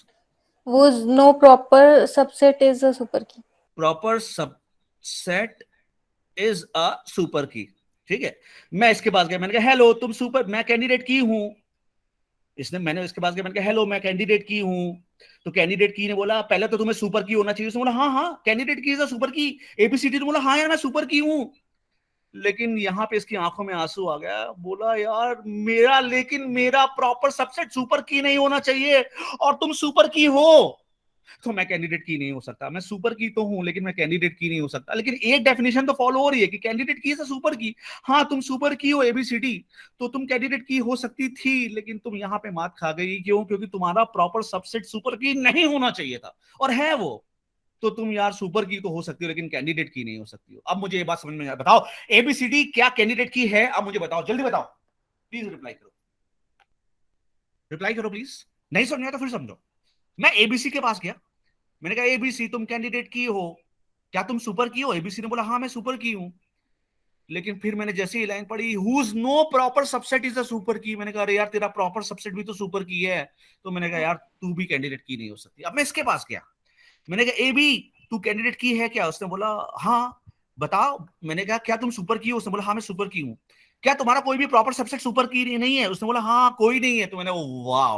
whose no proper subset is a super key. Proper subset is a super key, ठीक है। मैं इसके पास गया, मैंने कहा हेलो तुम सुपर, मैं कैंडिडेट की हूं। इसने, मैंने इसके पास गया, मैंने कहा हेलो मैं कैंडिडेट की हूं। तो कैंडिडेट की ने बोला पहले तो तुम्हें सुपर की होना चाहिए। उसने बोला हाँ हाँ candidate key is a super की। एबीसीडी ने बोला हाँ यार मैं सुपर की हूं। लेकिन यहां पे इसकी आंखों में आंसू आ गया, बोला यार मेरा, लेकिन मेरा प्रॉपर सबसेट सुपर की नहीं होना चाहिए और तुम सुपर की हो, तो मैं कैंडिडेट की नहीं हो सकता। मैं सुपर की तो हूं लेकिन मैं कैंडिडेट की नहीं हो सकता। लेकिन एक डेफिनेशन तो फॉलो हो रही है कि कैंडिडेट की से सुपर की। हाँ तुम सुपर की हो एबीसीडी, तो तुम कैंडिडेट की हो सकती थी, लेकिन तुम यहां पे मात खा गई। क्यों? क्योंकि तुम्हारा प्रॉपर सबसेट सुपर की नहीं होना चाहिए था, और है वो। तो तुम यार सुपर की तो हो सकती हो लेकिन कैंडिडेट की नहीं हो सकती हो। अब मुझे ये बात समझ में बताओ, एबीसीडी क्या कैंडिडेट की है? अब मुझे बताओ, जल्दी बताओ, प्लीज रिप्लाई करो, रिप्लाई करो प्लीज। नहीं समझ में आया तो फिर समझो। मैं एबीसी के पास गया, मैंने कहा एबीसी तुम कैंडिडेट की हो, क्या तुम सुपर की हो? एबीसी ने बोला हाँ मैं सुपर की हूं। लेकिन फिर मैंने जैसे ही लाइन पढ़ी whose no proper subset is a super key, मैंने कहा अरे यार तेरा प्रॉपर सबसेट भी तो सुपर की है। तो मैंने कहा यार तू भी कैंडिडेट की नहीं हो सकती। अब मैं इसके पास गया, मैंने कहा ए बी तू कैंडिडेट की है क्या? उसने बोला हाँ। बताओ। मैंने कहा क्या तुम सुपर की हो? उसने बोला हाँ मैं सुपर की हूँ। क्या तुम्हारा कोई भी प्रॉपर सबसेट सुपर की नहीं है? उसने बोला हाँ कोई नहीं है। तो मैंने वाह,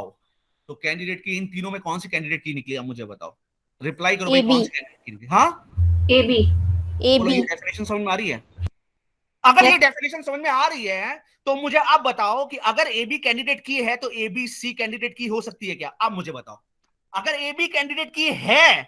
तो कैंडिडेट की इन तीनों में कौन सी कैंडिडेट की निकली? अब मुझे बताओ, रिप्लाई करो भाई, AB कौन सी कैंडिडेट की निकली? हाँ ए बी। बोलो, ये AB डेफिनेशन समझ में आ रही है? अगर Yes. ये डेफिनेशन समझ में आ रही है तो मुझे अब बताओ कि अगर ए बी कैंडिडेट की है तो ए बी सी कैंडिडेट की हो सकती है क्या? अब मुझे बताओ, अगर ए बी कैंडिडेट की है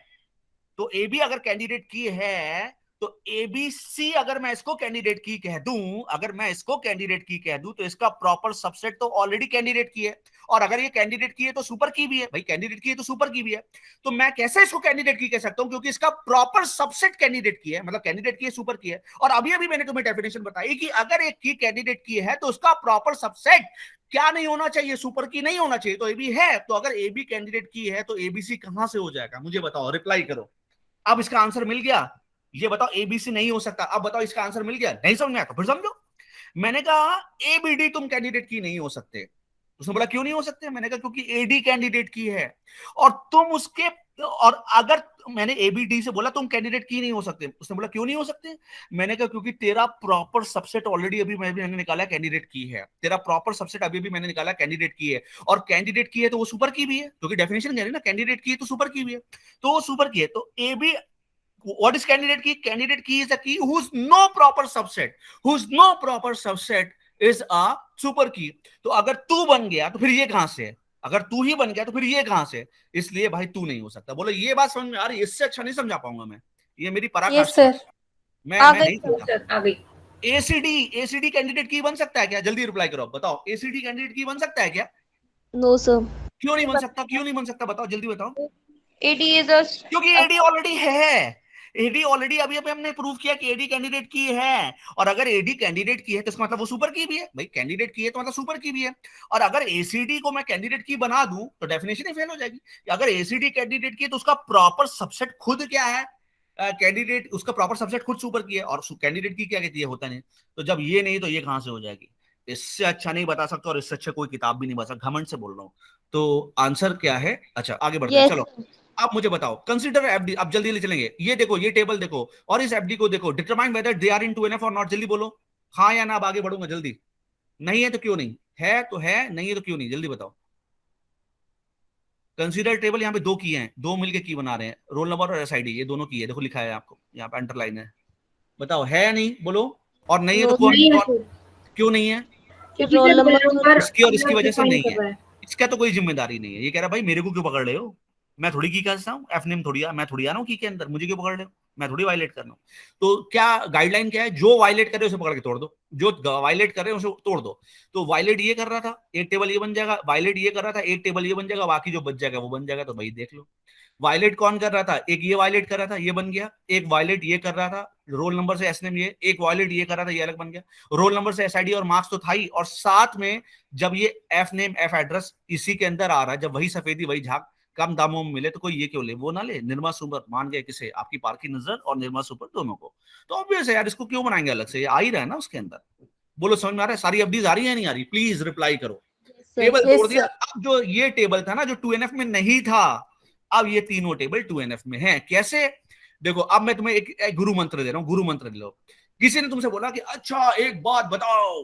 तो ए बी अगर कैंडिडेट की है तो ए बी सी अगर मैं इसको कैंडिडेट की कह दूं, अगर मैं इसको कैंडिडेट की कह दूं तो इसका प्रॉपर सबसेट तो ऑलरेडी कैंडिडेट की है। और अगर ये कैंडिडेट की है तो सुपर की भी है भाई, कैंडिडेट की है तो सुपर की भी है। तो मैं कैसे इसको कैंडिडेट की कह सकता हूं? क्योंकि इसका प्रॉपर सबसेट कैंडिडेट की है, मतलब कैंडिडेट की है, सुपर की है। और अभी अभी मैंने तुम्हें डेफिनेशन बताई कि अगर एक की कैंडिडेट की है तो उसका प्रॉपर सबसेट क्या नहीं होना चाहिए? सुपर की नहीं होना चाहिए। तो ए बी है, तो अगर ए बी कैंडिडेट की है तो एबीसी कहां से हो जाएगा? मुझे बताओ, रिप्लाई करो। अब इसका आंसर मिल गया? ये बताओ, एबीसी नहीं हो सकता। अब बताओ इसका आंसर मिल गया? नहीं समझ में आया तो फिर समझो। मैंने कहा एबीडी तुम कैंडिडेट की नहीं हो सकते। उसने बोला क्यों नहीं हो सकते? मैंने कहा क्योंकि एडी कैंडिडेट की है और तुम उसके, और अगर मैंने एबीडी से बोला तुम कैंडिडेट की नहीं हो सकते। उसने बोला क्यों नहीं हो सकते? मैंने कहा क्योंकि तेरा प्रॉपर सबसेट ऑलरेडी अभी मैंने निकाला कैंडिडेट की है। तेरा प्रॉपर सबसेट अभी भी मैंने निकाला कैंडिडेट की है, और कैंडिडेट की है तो वो सुपर की भी है, क्योंकि डेफिनेशन कह रही है ना, कैंडिडेट की है तो सुपर की भी है, तो वो सुपर की है। तो AB, what is candidate key? Candidate key is a key whose no proper subset, whose no proper subset is a super key। तो अगर तू बन गया तो फिर ये कहां से है? अगर तू ही बन गया तो फिर ये कहां से? इसलिए भाई तू नहीं हो सकता। बोलो ये बात समझ में आ रही है? इससे अच्छा नहीं समझा पाऊंगा मैं, ये मेरी Yes, पराकाष्ठा sir. है। मैं आ मैं गई नहीं तो समझा। सर आ गई। एसीडी कैंडिडेट की बन सकता है क्या? जल्दी रिप्लाई करो, बताओ एसीडी कैंडिडेट की बन सकता है क्या? No sir. क्यों नहीं बन सकता? क्यों नहीं बन सकता? बताओ, जल्दी बताओ। एडी इज अ क्योंकि एडी ऑलरेडी है। एडी ऑलरेडी अभी अभी हमने प्रूव किया कि एडी कैंडिडेट की है, और अगर एडी कैंडिडेट की है तो इसका मतलब वो सुपर की भी है भाई। कैंडिडेट की है तो मतलब सुपर की भी है। और अगर एसीडी को मैं कैंडिडेट की बना दूं तो डेफिनेशन ही फेल हो जाएगी। अगर एसीडी कैंडिडेट की है तो उसका प्रॉपर सबसेट खुद क्या है? कैंडिडेट, उसका प्रॉपर सबसेट खुद सुपर की है, और कैंडिडेट की क्या कहती है? होता नहीं। तो जब ये नहीं तो ये कहां से हो जाएगी? इससे अच्छा नहीं बता सकता, और इससे अच्छा कोई किताब भी नहीं बता सकता, घमंड से बोल रहा हूं। तो आंसर क्या है? अच्छा आगे बढ़ते हैं, यस चलो। आप मुझे बताओ, कंसीडर एफडी। अब जल्दी जल्दी चलेंगे। ये देखो, ये टेबल देखो और इस एफडी को देखो। Determine whether they are in 2NF और नॉट। जल्दी बोलो हाँ या ना। अब आगे बढ़ूंगा जल्दी। नहीं है तो क्यों नहीं है? तो है, नहीं है तो क्यों नहीं? जल्दी बताओ। कंसीडर टेबल, यहाँ पे दो की हैं, दो मिलके की बना रहे हैं, रोल नंबर और एसआईडी, ये दोनों की है। देखो लिखा है आपको यहाँ पे, अंडरलाइन है। बताओ है या नहीं? बोलो। और नहीं है तो नो कौन, नहीं है कौन सर, क्यों नहीं है? क्योंकि roll sir number roll number इसकी और इसकी अलग वजह से डिफाइन नहीं कर है। रहा है। इसका तो कोई जिम्मेदारी नहीं है। ये कह रहा भाई मेरे को क्यों पकड़ रहे हो? मैं थोड़ी की करता हूँ, एफ नेम थोड़ी, मैं थोड़ी आ रहा हूँ की के अंदर, मुझे क्यों पकड़ रहे हो? मैं थोड़ी वायलेट कर रहा हूँ। तो क्या गाइडलाइन क्या है? जो वायलेट करे उसे पकड़ के तोड़ दो, जो वायलेट करे उसे तोड़ दो। तो वायलेट ये कर रहा था, एक टेबल ये बन जाएगा। वायलेट ये कर रहा था, एक टेबल ये बन जाएगा, बाकी जो बच जाएगा वो बन जाएगा। तो भाई देख लो, वायलेट कौन कर रहा था? एक ये वायलेट कर रहा था, ये बन गया। एक वायलेट ये कर रहा था, रोल नंबर से एस नेम ये। एक वायलेट ये कर रहा था, ये अलग बन गया। रोल नंबर से एसआईडी और मार्क्स तो था ही, और साथ में जब ये एफ नेम एफ एड्रेस इसी के अंदर आ रहा है, जब वही सफेदी वही झाग कम दामों में मिले तो कोई ये क्यों ले? वो ना ले। निर्मा सुपर मान गए किसे? आपकी पार की नजर और निर्मा सुपर दोनों को। तो ऑब्वियस है यार, इसको क्यों बनाएंगे अलग से? ये आ ही रहा है ना उसके अंदर। बोलो समझ में आ रहा है? सारी अपडीज आ रही है नहीं आ रही? प्लीज रिप्लाई करो। टेबल Yes, तोड़ दिया। sir. अब जो ये टेबल था ना जो 2NF में नहीं था, अब ये तीनों टेबल 2NF में है। कैसे? देखो अब मैं तुम्हें एक गुरु मंत्र दे रहा हूं, गुरु मंत्र लो। किसी ने तुमसे बोला कि अच्छा एक बात बताओ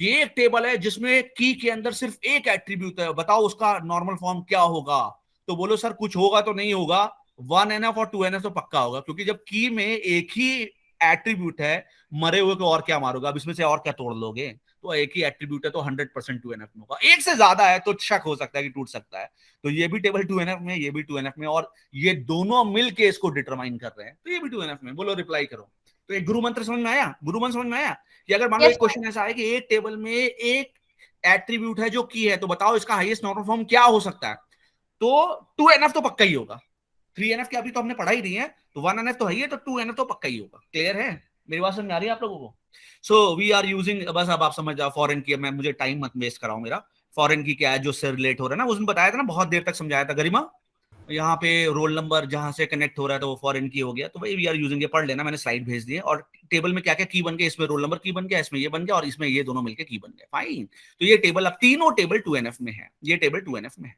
कि एक टेबल है जिसमें की के अंदर सिर्फ एक एट्रीब्यूट है, बताओ उसका नॉर्मल फॉर्म क्या होगा? तो बोलो सर कुछ होगा तो नहीं होगा, 1NF और 2NF तो पक्का होगा, क्योंकि जब की में एक ही एट्रीब्यूट है, मरे हुए को और क्या मारोगे? अब इसमें से और क्या तोड़ लोगे? तो एक ही एट्रीब्यूट है तो 100% 2NF में होगा। एक से ज्यादा है तो शक हो सकता है कि टूट सकता है। तो ये भी टेबल 2NF में, ये भी 2NF में, और ये दोनों मिलके इसको डिटरमाइन कर रहे हैं, तो ये भी 2NF में। बोलो रिप्लाई करो। तो एक गुरु मंत्र समझ में आया? गुरु मंत्र समझ में आया कि अगर मान लो Yes, एक क्वेश्चन ऐसा है कि एक टेबल में एक एट्रीब्यूट है जो की है, तो बताओ इसका हाईएस्ट नॉर्मल फॉर्म क्या हो सकता है? तो 2NF तो पक्का ही होगा। 3NF के अभी तो हमने पढ़ा ही नहीं है, तो 1NF तो है ही है, तो 2NF तो पक्का ही होगा। क्लियर है? मेरी बात समझ में आ रही है आप लोगों को? सो वी आर यूजिंग, बस अब आप समझ जाओ फॉरेन की। मैं, मुझे टाइम मत वेस्ट कराओ मेरा। फॉरेन की क्या है जो से रिलेट हो रहा है ना, उसने बताया था ना, बहुत देर तक समझाया था गरिमा। यहाँ पे रोल नंबर जहां से कनेक्ट हो रहा है तो वो फॉरेन की हो गया। तो भाई वी आर यूजिंग, ये पढ़ लेना, मैंने स्लाइड भेज दी है। और टेबल में क्या क्या की बन गया, इसमें रोल नंबर की बन गया, इसमें ये बन गया, और इसमें ये दोनों मिलकर की बन गया। फाइन। तो ये टेबल, अब तीनों टेबल 2NF में है, ये टेबल 2NF में है।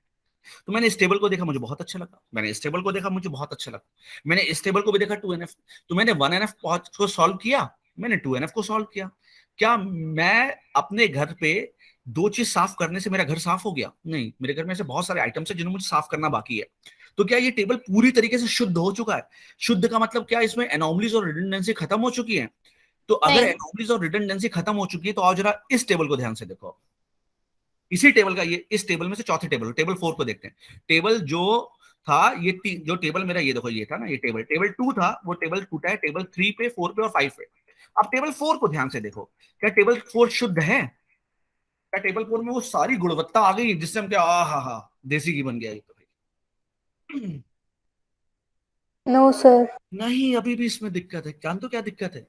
तो मैंने इस टेबल को देखा, मुझे बहुत अच्छा लगा, मैंने इस टेबल को देखा, मुझे बहुत अच्छा लगा, मैंने इस टेबल को भी देखा 2NF, तो मैंने 1NF को सॉल्व किया, मैंने 2NF को सॉल्व किया। क्या मैं अपने घर पे दो चीज साफ करने से मेरा घर साफ हो गया? नहीं, मेरे घर में ऐसे बहुत सारे आइटम्स है जिन्हें मुझे साफ करना बाकी है। तो क्या ये टेबल पूरी तरीके से शुद्ध हो चुका है? शुद्ध का मतलब क्या, इसमें एनॉमलीज और रिडंडेंसी खत्म हो चुकी है? तो अगर नहीं। एनॉमलीज और रिडंडेंसी खत्म हो चुकी है तो आओ जरा इस टेबल को ध्यान से देखो। इसी टेबल का, ये इस टेबल में से चौथे टेबल, टेबल 4 को देखते हैं। टेबल जो था, ये जो टेबल मेरा, ये देखो, ये था ना, ये टेबल 2 था, वो टेबल टूटा है टेबल 3 पे, 4 पे और 5 पे। अब टेबल 4 को ध्यान से देखो, क्या टेबल 4 शुद्ध है? क्या टेबल 4 में वो सारी गुणवत्ता आ गई जिससे हम क्या, हा देसी घी बन गया ये तो भाई? No sir. नहीं, अभी भी इसमें दिक्कत है। जान तो क्या दिक्कत है?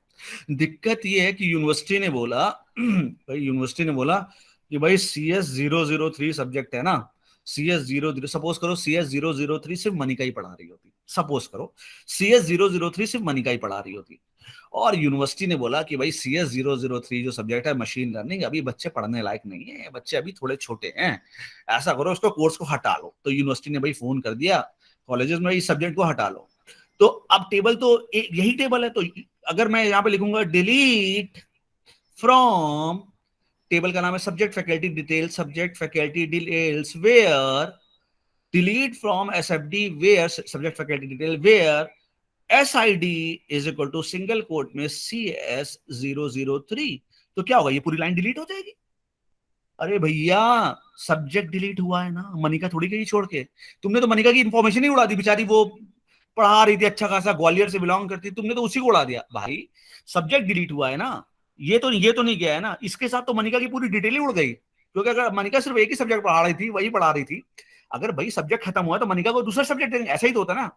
दिक्कत ये है कि यूनिवर्सिटी ने बोला भाई, यूनिवर्सिटी ने बोला कि भाई CS003 सब्जेक्ट है ना, CS0, सपोज करो CS003 सिर्फ मनिका ही पढ़ा रही होती, सपोज करो CS003 सिर्फ मनिका ही पढ़ा रही होती, और यूनिवर्सिटी ने बोला कि भाई CS003 जो सब्जेक्ट है मशीन लर्निंग, अभी बच्चे पढ़ने लायक नहीं है, बच्चे अभी थोड़े छोटे हैं, ऐसा करो उसको कोर्स को हटा लो। तो यूनिवर्सिटी ने भाई फोन कर दिया कॉलेजेस में, इस सब्जेक्ट को हटा लो। तो अब टेबल तो यही टेबल है, तो अगर मैं यहां पे लिखूंगा डिलीट फ्रॉम, टेबल का नाम है subject faculty detail, subject faculty details where, delete from SFD where subject faculty detail where SID is equal to single quote में CS003, तो क्या होगा, ये पूरी लाइन डिलीट हो जाएगी। अरे भैया, सब्जेक्ट डिलीट हुआ है ना, मनिका थोड़ी गई छोड़ के, तुमने तो मनिका की इंफॉर्मेशन ही उड़ा दी, बेचारी वो पढ़ा रही थी, अच्छा खासा ग्वालियर से बिलोंग करती, तुमने तो उसी को उड़ा दिया। भाई सब्जेक्ट डिलीट हुआ है ना, ये तो नहीं गया है ना, इसके साथ तो मनिका की पूरी डिटेल ही उड़ गई, क्योंकि अगर मनिका सिर्फ एक ही सब्जेक्ट पढ़ा रही थी, वही पढ़ा रही थी, अगर भाई सब्जेक्ट खत्म हुआ तो मनिका को दूसरा सब्जेक्ट देंगे, ऐसा ही तो होता ना।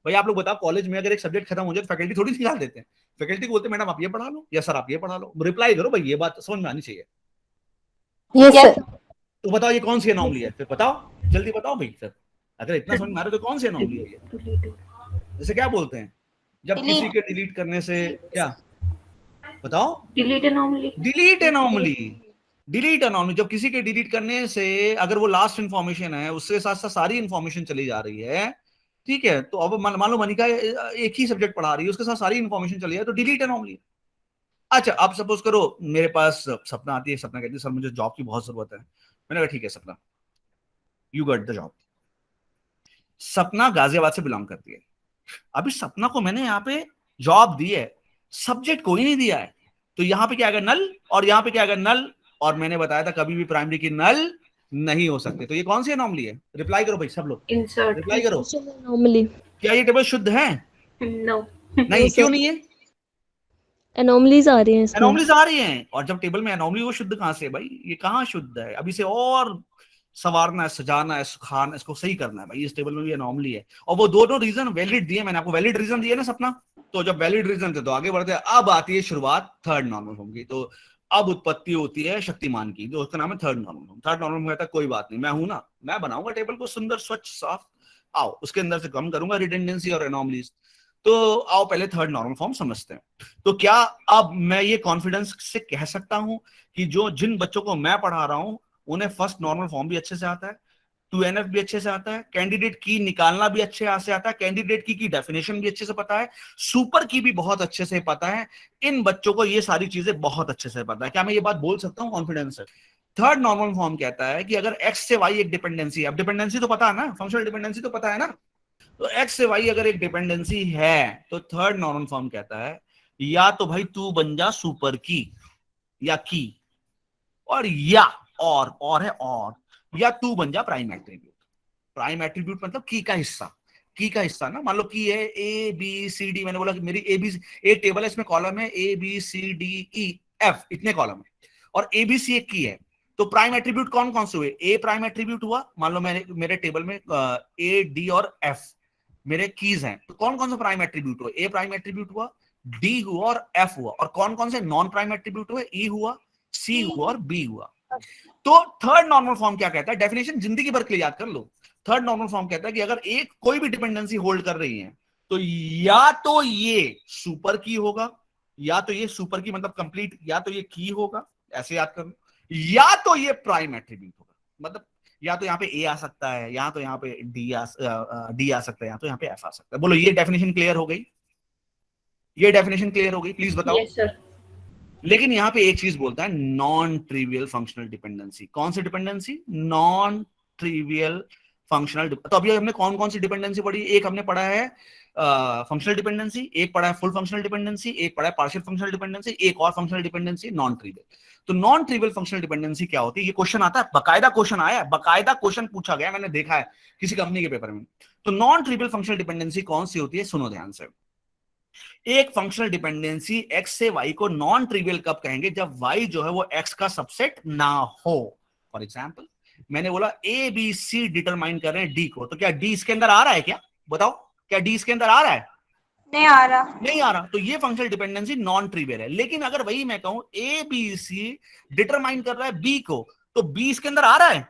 भाई आप लोग बताओ, कॉलेज में अगर एक सब्जेक्ट खत्म हो जाए तो फैकल्टी थोड़ी निकाल देते हैं, फैकल्टी को बोलते हैं मैडम आप ये पढ़ा लो, या सर आप ये पढ़ा लो, रिप्लाई करो भाई, ये बात समझ में आनी चाहिए। Yes Yes. सर। तो बताओ ये कौन सी अनोमली है, फिर बताओ, जल्दी बताओ भाई, फिर अगर इतना समझ में आ रहा है तो कौन सी अनोमली है ये? जैसे क्या बोलते हैं जब Delete. किसी के डिलीट करने से, क्या बताओ? Delete anomaly. Delete anomaly. Delete anomaly, जब किसी के डिलीट करने से अगर वो लास्ट इंफॉर्मेशन है, उसके साथ साथ सारी इंफॉर्मेशन चली जा रही है, ठीक है, तो अब मान लो मनिका एक ही सब्जेक्ट पढ़ा रही है, उसके साथ सारी इंफॉर्मेशन चली है, तो डिलीट एनॉमली। अच्छा, अब सपोज करो मेरे पास सपना आती है, सपना कहती है सर मुझे जॉब की बहुत जरूरत है, मैंने कहा ठीक है सपना, यू गेट द जॉब। सपना गाजियाबाद से बिलोंग करती है, अभी सपना को मैंने यहाँ पे जॉब दी है, सब्जेक्ट कोई नहीं दिया है, तो यहाँ पे क्या आएगा, नल, और यहाँ पे क्या आएगा, नल, और मैंने बताया था कभी भी प्राइमरी की नल नहीं हो सकते, तो ये कौन सी एनॉमली है? रिप्लाई करो भाई सब लोग, इंसर्ट। रिप्लाई करो, एनोमली। क्या ये टेबल शुद्ध है? नो। नहीं, क्यों नहीं है? एनोमलीज आ रही हैं इसमें। एनॉमलीज आ रही हैं, और जब टेबल में एनॉमली, वो शुद्ध कहां से है भाई? ये कहां शुद्ध है? अभी से और संवारना है, सजाना है, सुखाना, इसको सही करना है भाई, इस टेबल में भी एनॉमली है, और वो दोनों रीजन वैलिड दिए, मैंने आपको वैलिड रीजन दिए ना सपना, तो जब वैलिड रीजन थे तो आगे बढ़ते हैं। अब आती है शुरुआत थर्ड नॉर्मल फॉर्म की, तो अब उत्पत्ति होती है शक्तिमान की, जो उसका नाम है third normal form. Third normal form कहता है कोई बात नहीं, मैं हूं ना, मैं बनाऊंगा टेबल को सुंदर स्वच्छ साफ, आओ उसके अंदर से कम करूंगा रिडंडेंसी और एनॉमलीज। तो आओ पहले थर्ड नॉर्मल फॉर्म समझते हैं। तो क्या अब मैं ये कॉन्फिडेंस से कह सकता हूं कि जिन बच्चों को मैं पढ़ा रहा हूं उन्हें फर्स्ट नॉर्मल फॉर्म भी अच्छे से आता है, 2NF भी अच्छे से आता है, कैंडिडेट की निकालना भी अच्छे से आता है, कैंडिडेट की डेफिनेशन भी अच्छे से पता है, सुपर की भी बहुत अच्छे से पता है, इन बच्चों को ये सारी चीजें बहुत अच्छे से पता है। क्या मैं ये बात बोल सकता हूं कॉन्फिडेंस से? थर्ड नॉर्मल फॉर्म कहता है कि अगर x से y एक डिपेंडेंसी है, अब डिपेंडेंसी तो पता है ना, फंक्शनल डिपेंडेंसी तो पता है ना, तो x से y अगर एक डिपेंडेंसी है तो थर्ड नॉर्मल फॉर्म कहता है या तो भाई तू बन जा सुपर की या की, और या और है और, या तू बन जा प्राइम एट्रीब्यूट। प्राइम एट्रीब्यूट मतलब की का हिस्सा, की का हिस्सा ना, मान लो की है ABCD, मैंने बोला कि मेरी एक टेबल है, इसमें कॉलम है ABCDEF, इतने कॉलम है, और ABC एक की है, तो प्राइम एट्रीब्यूट कौन कौन से हुए? A प्राइम एट्रीब्यूट हुआ, मान लो मेरे टेबल में A D और F मेरे कीज हैं, तो कौन कौन सा प्राइम एट्रीब्यूट हुआ? A प्राइम एट्रीब्यूट हुआ, D हुआ और F हुआ, और कौन कौन से नॉन प्राइम एट्रीब्यूट हुए? E हुआ, C हुआ और B हुआ। तो थर्ड नॉर्मल फॉर्म क्या कहता है? डेफिनेशन जिंदगी भर के लिए याद कर लो। थर्ड नॉर्मल फॉर्म कहता है कि अगर एक कोई भी डिपेंडेंसी होल्ड कर रही है तो या तो ये सुपर की होगा, या तो ये सुपर की मतलब कंप्लीट, या तो ये की होगा, ऐसे याद कर लो, या तो ये प्राइम एट्रीब्यूट होगा, मतलब या तो यहाँ पे ए आ सकता है, या तो यहाँ पे डी आ सकता है, या तो यहाँ पे एफ आ सकता है। बोलो ये डेफिनेशन क्लियर हो गई? ये डेफिनेशन क्लियर हो गई? प्लीज बताओ। Yes sir. लेकिन यहाँ पे एक चीज बोलता है, नॉन ट्रिवियल फंक्शनल डिपेंडेंसी। कौन सी डिपेंडेंसी? Non trivial functional. तो अभी हमने कौन कौन सी डिपेंडेंसी पढ़ी? एक हमने पढ़ा है फंक्शनल डिपेंडेंसी, एक पढ़ा है फुल फंक्शनल डिपेंडेंसी, एक पढ़ा है पार्शियल फंक्शनल डिपेंडेंसी, एक और फंक्शनल डिपेंडेंसी नॉन ट्रिवियल। तो नॉन ट्रिवियल फंक्शनल डिपेंडेंसी क्या होती है? ये क्वेश्चन आता है, बकायदा क्वेश्चन आया है, बकायदा क्वेश्चन पूछा गया, मैंने देखा है किसी कंपनी के पेपर में। तो नॉन ट्रिवियल फंक्शनल डिपेंडेंसी कौन सी होती है? सुनो ध्यान से। एक फंक्शनल डिपेंडेंसी एक्स से वाई को नॉन ट्रिवियल कब कहेंगे? जब वाई जो है वो एक्स का सबसेट ना हो। फॉर एग्जाम्पल मैंने बोला ए बी सी डिटरमाइन कर रहे हैं डी को, तो क्या डी इसके अंदर आ रहा है? क्या बताओ, क्या डी इसके अंदर आ रहा है? नहीं आ रहा। नहीं आ रहा, तो ये फंक्शनल डिपेंडेंसी नॉन ट्रिवियल है। लेकिन अगर वही मैं कहूं ए बी सी डिटरमाइन कर रहा है बी को, तो बी इसके अंदर आ रहा है,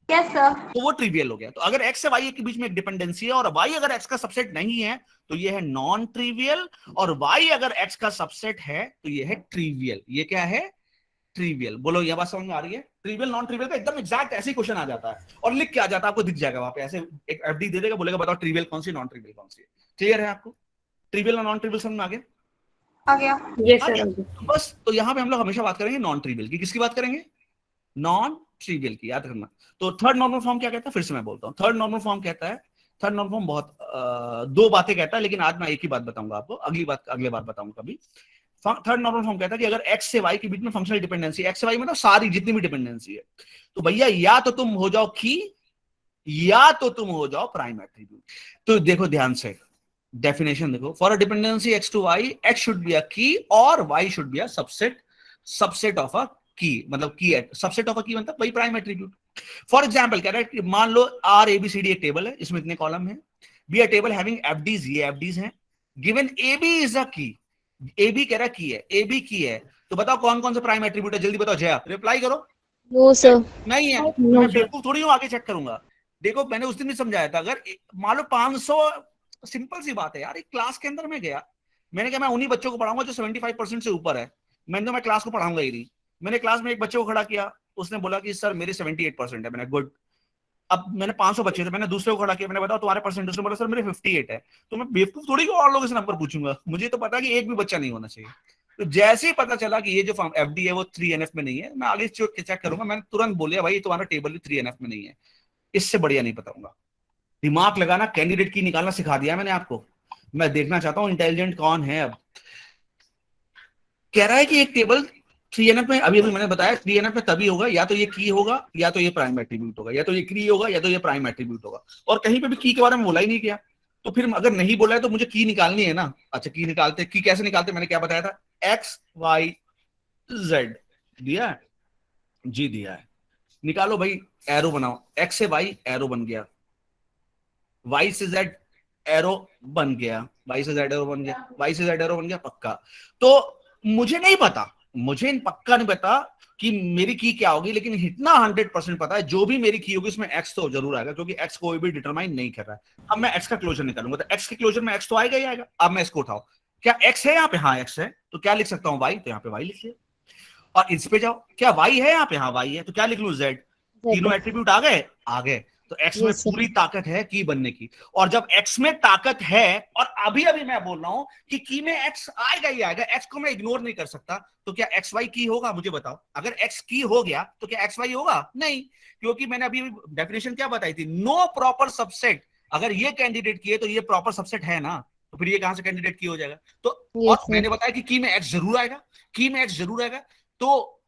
यस सर। तो वो ट्रिवियल हो गया। तो अगर एक्स से वाई के बीच में एक डिपेंडेंसी है और वाई अगर एक्स का सबसेट नहीं है तो ये है नॉन ट्रिवियल, और वाई अगर एक्स का सबसेट है तो ये है ट्रिवियल। ये क्या है? ट्रिवियल। बोलो ये बात समझ में आ रही है? ट्रिवियल नॉन ट्रिवियल का एकदम एग्जैक्ट ऐसे ही क्वेश्चन आ जाता है और लिख के आ जाता है, आपको दिख जाएगा वहां पे, ऐसे एक एफडी दे देगा, बोलेगा बताओ ट्रिवियल कौन सी, नॉन ट्रिवियल कौन सी है। क्लियर है आपको? ट्रिवियल और नॉन ट्रिवियल समझ में आ गया? आ गया। Yes sir. बस, तो यहां पे हम लोग हमेशा बात करेंगे नॉन ट्रिवियल की। किसकी बात करेंगे? नॉन ट्रिवियल की, याद रखना। तो थर्ड नॉर्मल फॉर्म क्या कहता है? फिर से मैं बोलता हूँ, थर्ड नॉर्मल फॉर्म कहता है, थर्ड नॉर्मल फॉर्म बहुत दो बातें कहता है, लेकिन आज मैं एक ही बात बताऊंगा आपको, अगली बार बताऊंगा कभी। थर्ड नॉर्मल फॉर्म कहता है कि अगर एक्स से वाई के बीच में फंक्शनल डिपेंडेंसी, एक्स से वाई मतलब सारी जितनी भी डिपेंडेंसी है, तो भैया या तो तुम हो जाओ की, या तो तुम हो जाओ प्राइम एट्रीब्यूट। तो देखो ध्यान से डेफिनेशन देखो, for a dependency X to Y, X should be a key और Y should be a subset of a key. मतलब की सबसेट ऑफ अ की मतलब वही प्राइम एट्रीब्यूट। फॉर एग्जांपल कह रहा है कि मान लो R A B C D एक टेबल है, इसमें इतने कॉलम है, be a table having FDs, ये एफडीज हैं, given A B is a key, A B कह रहा की है, ए बी की है, तो बताओ कौन कौन से प्राइम एट्रीब्यूट है? जल्दी बताओ जया, रिप्लाई करो। No sir. नहीं है, No, मैं sir. बेवकूफ थोड़ी हूँ आगे चेक करूंगा। देखो मैंने उस दिन भी समझाया था, अगर मान लो 500, सिंपल सी बात है यार, एक क्लास के अंदर में गया, मैंने कहा मैं उन्हीं बच्चों को पढ़ाऊंगा जो 75% से ऊपर है, मैं क्लास को पढ़ाऊंगा ही नहीं। मैंने क्लास में एक बच्चे को खड़ा किया, उसने बोला कि सर मेरे 78% है। मैंने गुड। अब मैंने 500 बच्चे थे, मैंने दूसरे को खड़ा किया, मैंने बताया तुम्हारे परसेंट, उसने बोला सर मेरे 58 है। तो मैं बेवकूफ थोड़ी और लोगों से नंबर पूछूंगा, मुझे तो पता है कि एक भी बच्चा नहीं होना चाहिए। तो जैसे ही पता चला कि ये जो एफडी है वो 3NF में नहीं है, मैं आगे चेक करूंगा, मैंने तुरंत बोलिया भाई तुम्हारा टेबल भी 3NF में नहीं है, इससे बढ़िया नहीं बताऊंगा। दिमाग लगाना, कैंडिडेट की निकालना सिखा दिया मैंने आपको। मैं देखना चाहता हूं इंटेलिजेंट कौन है। अब कह रहा है कि एक टेबल 3NF में, अभी मैंने बताया 3NF में तभी होगा या तो ये की होगा, या तो ये प्राइम एट्रीब्यूट होगा, या तो ये की होगा, या तो ये प्राइम एट्रीब्यूट होगा, और कहीं पे भी की के बारे में बोला ही नहीं किया। तो फिर अगर नहीं बोला है तो मुझे की निकालनी है ना। अच्छा की निकालते, की कैसे निकालते, मैंने क्या बताया था? एक्स वाई जेड दिया है जी, दिया है, निकालो भाई, एरो बनाओ, एक्स से वाई एरो बन गया, वाई से जेड एरो बन गया, वाई से जेड एरो बन गया, वाई से जेड एरो बन गया, पक्का। तो मुझे नहीं पता, मुझे पक्का नहीं पता कि मेरी की क्या होगी, लेकिन इतना 100% पता है जो भी मेरी की होगी उसमें एक्स तो जरूर आएगा, क्योंकि एक्स कोई भी डिटरमाइन नहीं कर रहा है। अब मैं एक्स का क्लोजर निकालूंगा, तो एक्स के क्लोजर में एक्स तो आएगा ही आएगा। अब मैं इसको उठाओ, क्या एक्स है यहाँ पे? हाँ एक्स है, तो क्या लिख सकता हूँ? वाई, तो यहाँ पे वाई लिख लिया। और इस पे जाओ, क्या वाई है यहाँ पे? हाँ वाई है, तो क्या लिख लूं? जेड। तीनों एट्रीब्यूट आ गए, आ गए। तो एक्स में पूरी ताकत है की बनने की, और जब एक्स में ताकत है, और अभी अभी मैं बोल रहा हूं कि की में एक्स आएगा ही आएगा, एक्स को मैं इग्नोर नहीं कर सकता, तो क्या एक्स वाई की होगा? मुझे बताओ, अगर एक्स की हो गया तो क्या एक्स वाई होगा? नहीं, क्योंकि मैंने अभी डेफिनेशन क्या बताई थी? No proper subset. अगर ये कैंडिडेट की है तो ये प्रॉपर सबसेट है ना, तो फिर ये कहां से कैंडिडेट की हो जाएगा? तो और मैंने बताया कि की में एक्स जरूर आएगा, की में एक्स जरूर आएगा। तो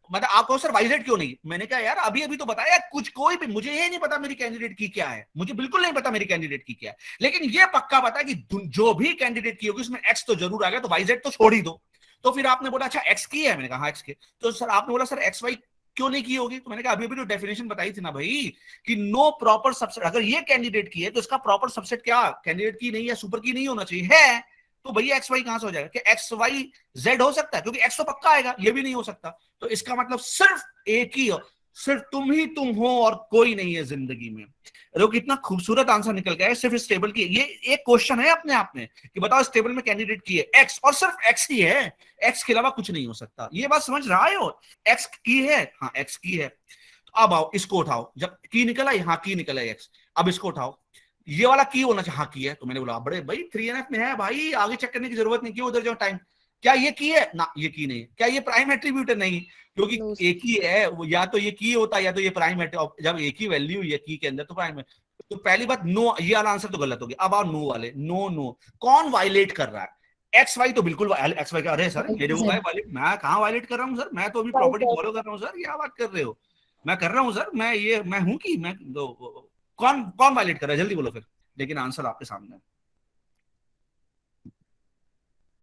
मतलब आप कहो सर वाईजेड क्यों नहीं? मैंने कहा यार अभी अभी तो बताया कुछ, कोई भी, मुझे ये नहीं पता मेरी कैंडिडेट की क्या है, मुझे बिल्कुल नहीं पता मेरी कैंडिडेट की क्या है, लेकिन ये पक्का पता है कि जो भी कैंडिडेट की होगी उसमें एक्स तो जरूर आएगा, तो वाईजेड तो छोड़ ही दो। तो फिर आपने बोला अच्छा एक्स की है, मैंने कहा हाँ एक्स की। तो सर आपने बोला सर एक्स वाई क्यों नहीं की होगी? तो मैंने कहा अभी अभी तो डेफिनेशन बताई थी ना भाई कि नो प्रॉपर सबसेट। अगर ये कैंडिडेट की है तो इसका प्रॉपर सबसेट क्या कैंडिडेट की नहीं है, सुपर की नहीं होना चाहिए, है तो भैया एक्स वाई कहां से हो जाएगा? क्या एक्स वाई जेड हो सकता है? क्योंकि एक्स तो पक्का आएगा, ये भी नहीं हो सकता। तो इसका मतलब सिर्फ एक ही हो, सिर्फ तुम ही तुम हो और कोई नहीं है जिंदगी में। देखो कितना खूबसूरत आंसर निकल गया है सिर्फ इस टेबल की। ये एक क्वेश्चन है अपने आप में कि बताओ इस टेबल में कैंडिडेट की है एक्स, और सिर्फ एक्स ही है, एक्स के अलावा कुछ नहीं हो सकता। ये बात समझ रहा है? हो एक्स की है, हाँ एक्स की है। अब आओ इसको उठाओ, जब की निकला, हाँ की निकला एक्स, अब इसको उठाओ, ये वाला की होना चाहिए, हाँ की है। तो मैंने बोला बड़े भाई 3NF में है भाई, आगे चेक करने की जरूरत नहीं, क्यों उधर जाओ टाइम। क्या ये की है ना, ये की नहीं है। क्या ये प्राइम एट्रीब्यूट है, नहीं, क्योंकि No, एक ही है वो, या तो ये की होता है या तो ये प्राइम है। जब एक ही वैल्यू है की के अंदर तो प्राइम है। तो पहली बात नो, ये वाला आंसर तो गलत हो गया। अब आओ नो वाले, नो नो कौन वायलेट कर रहा है, एक्स वाई तो बिल्कुल, एक्स वाई का, अरे सर मेरे को वायलेट, मैं कहाँ वायलेट कर रहा हूँ सर, मैं तो अभी प्रॉपर्टी फॉलो कर रहा हूँ सर, क्या बात कर रहे हो, मैं कर रहा हूँ सर, मैं ये मैं हूं कि मैं कौन कौन वायलेट कर रहा है, जल्दी बोलो फिर। लेकिन आंसर आपके सामने है।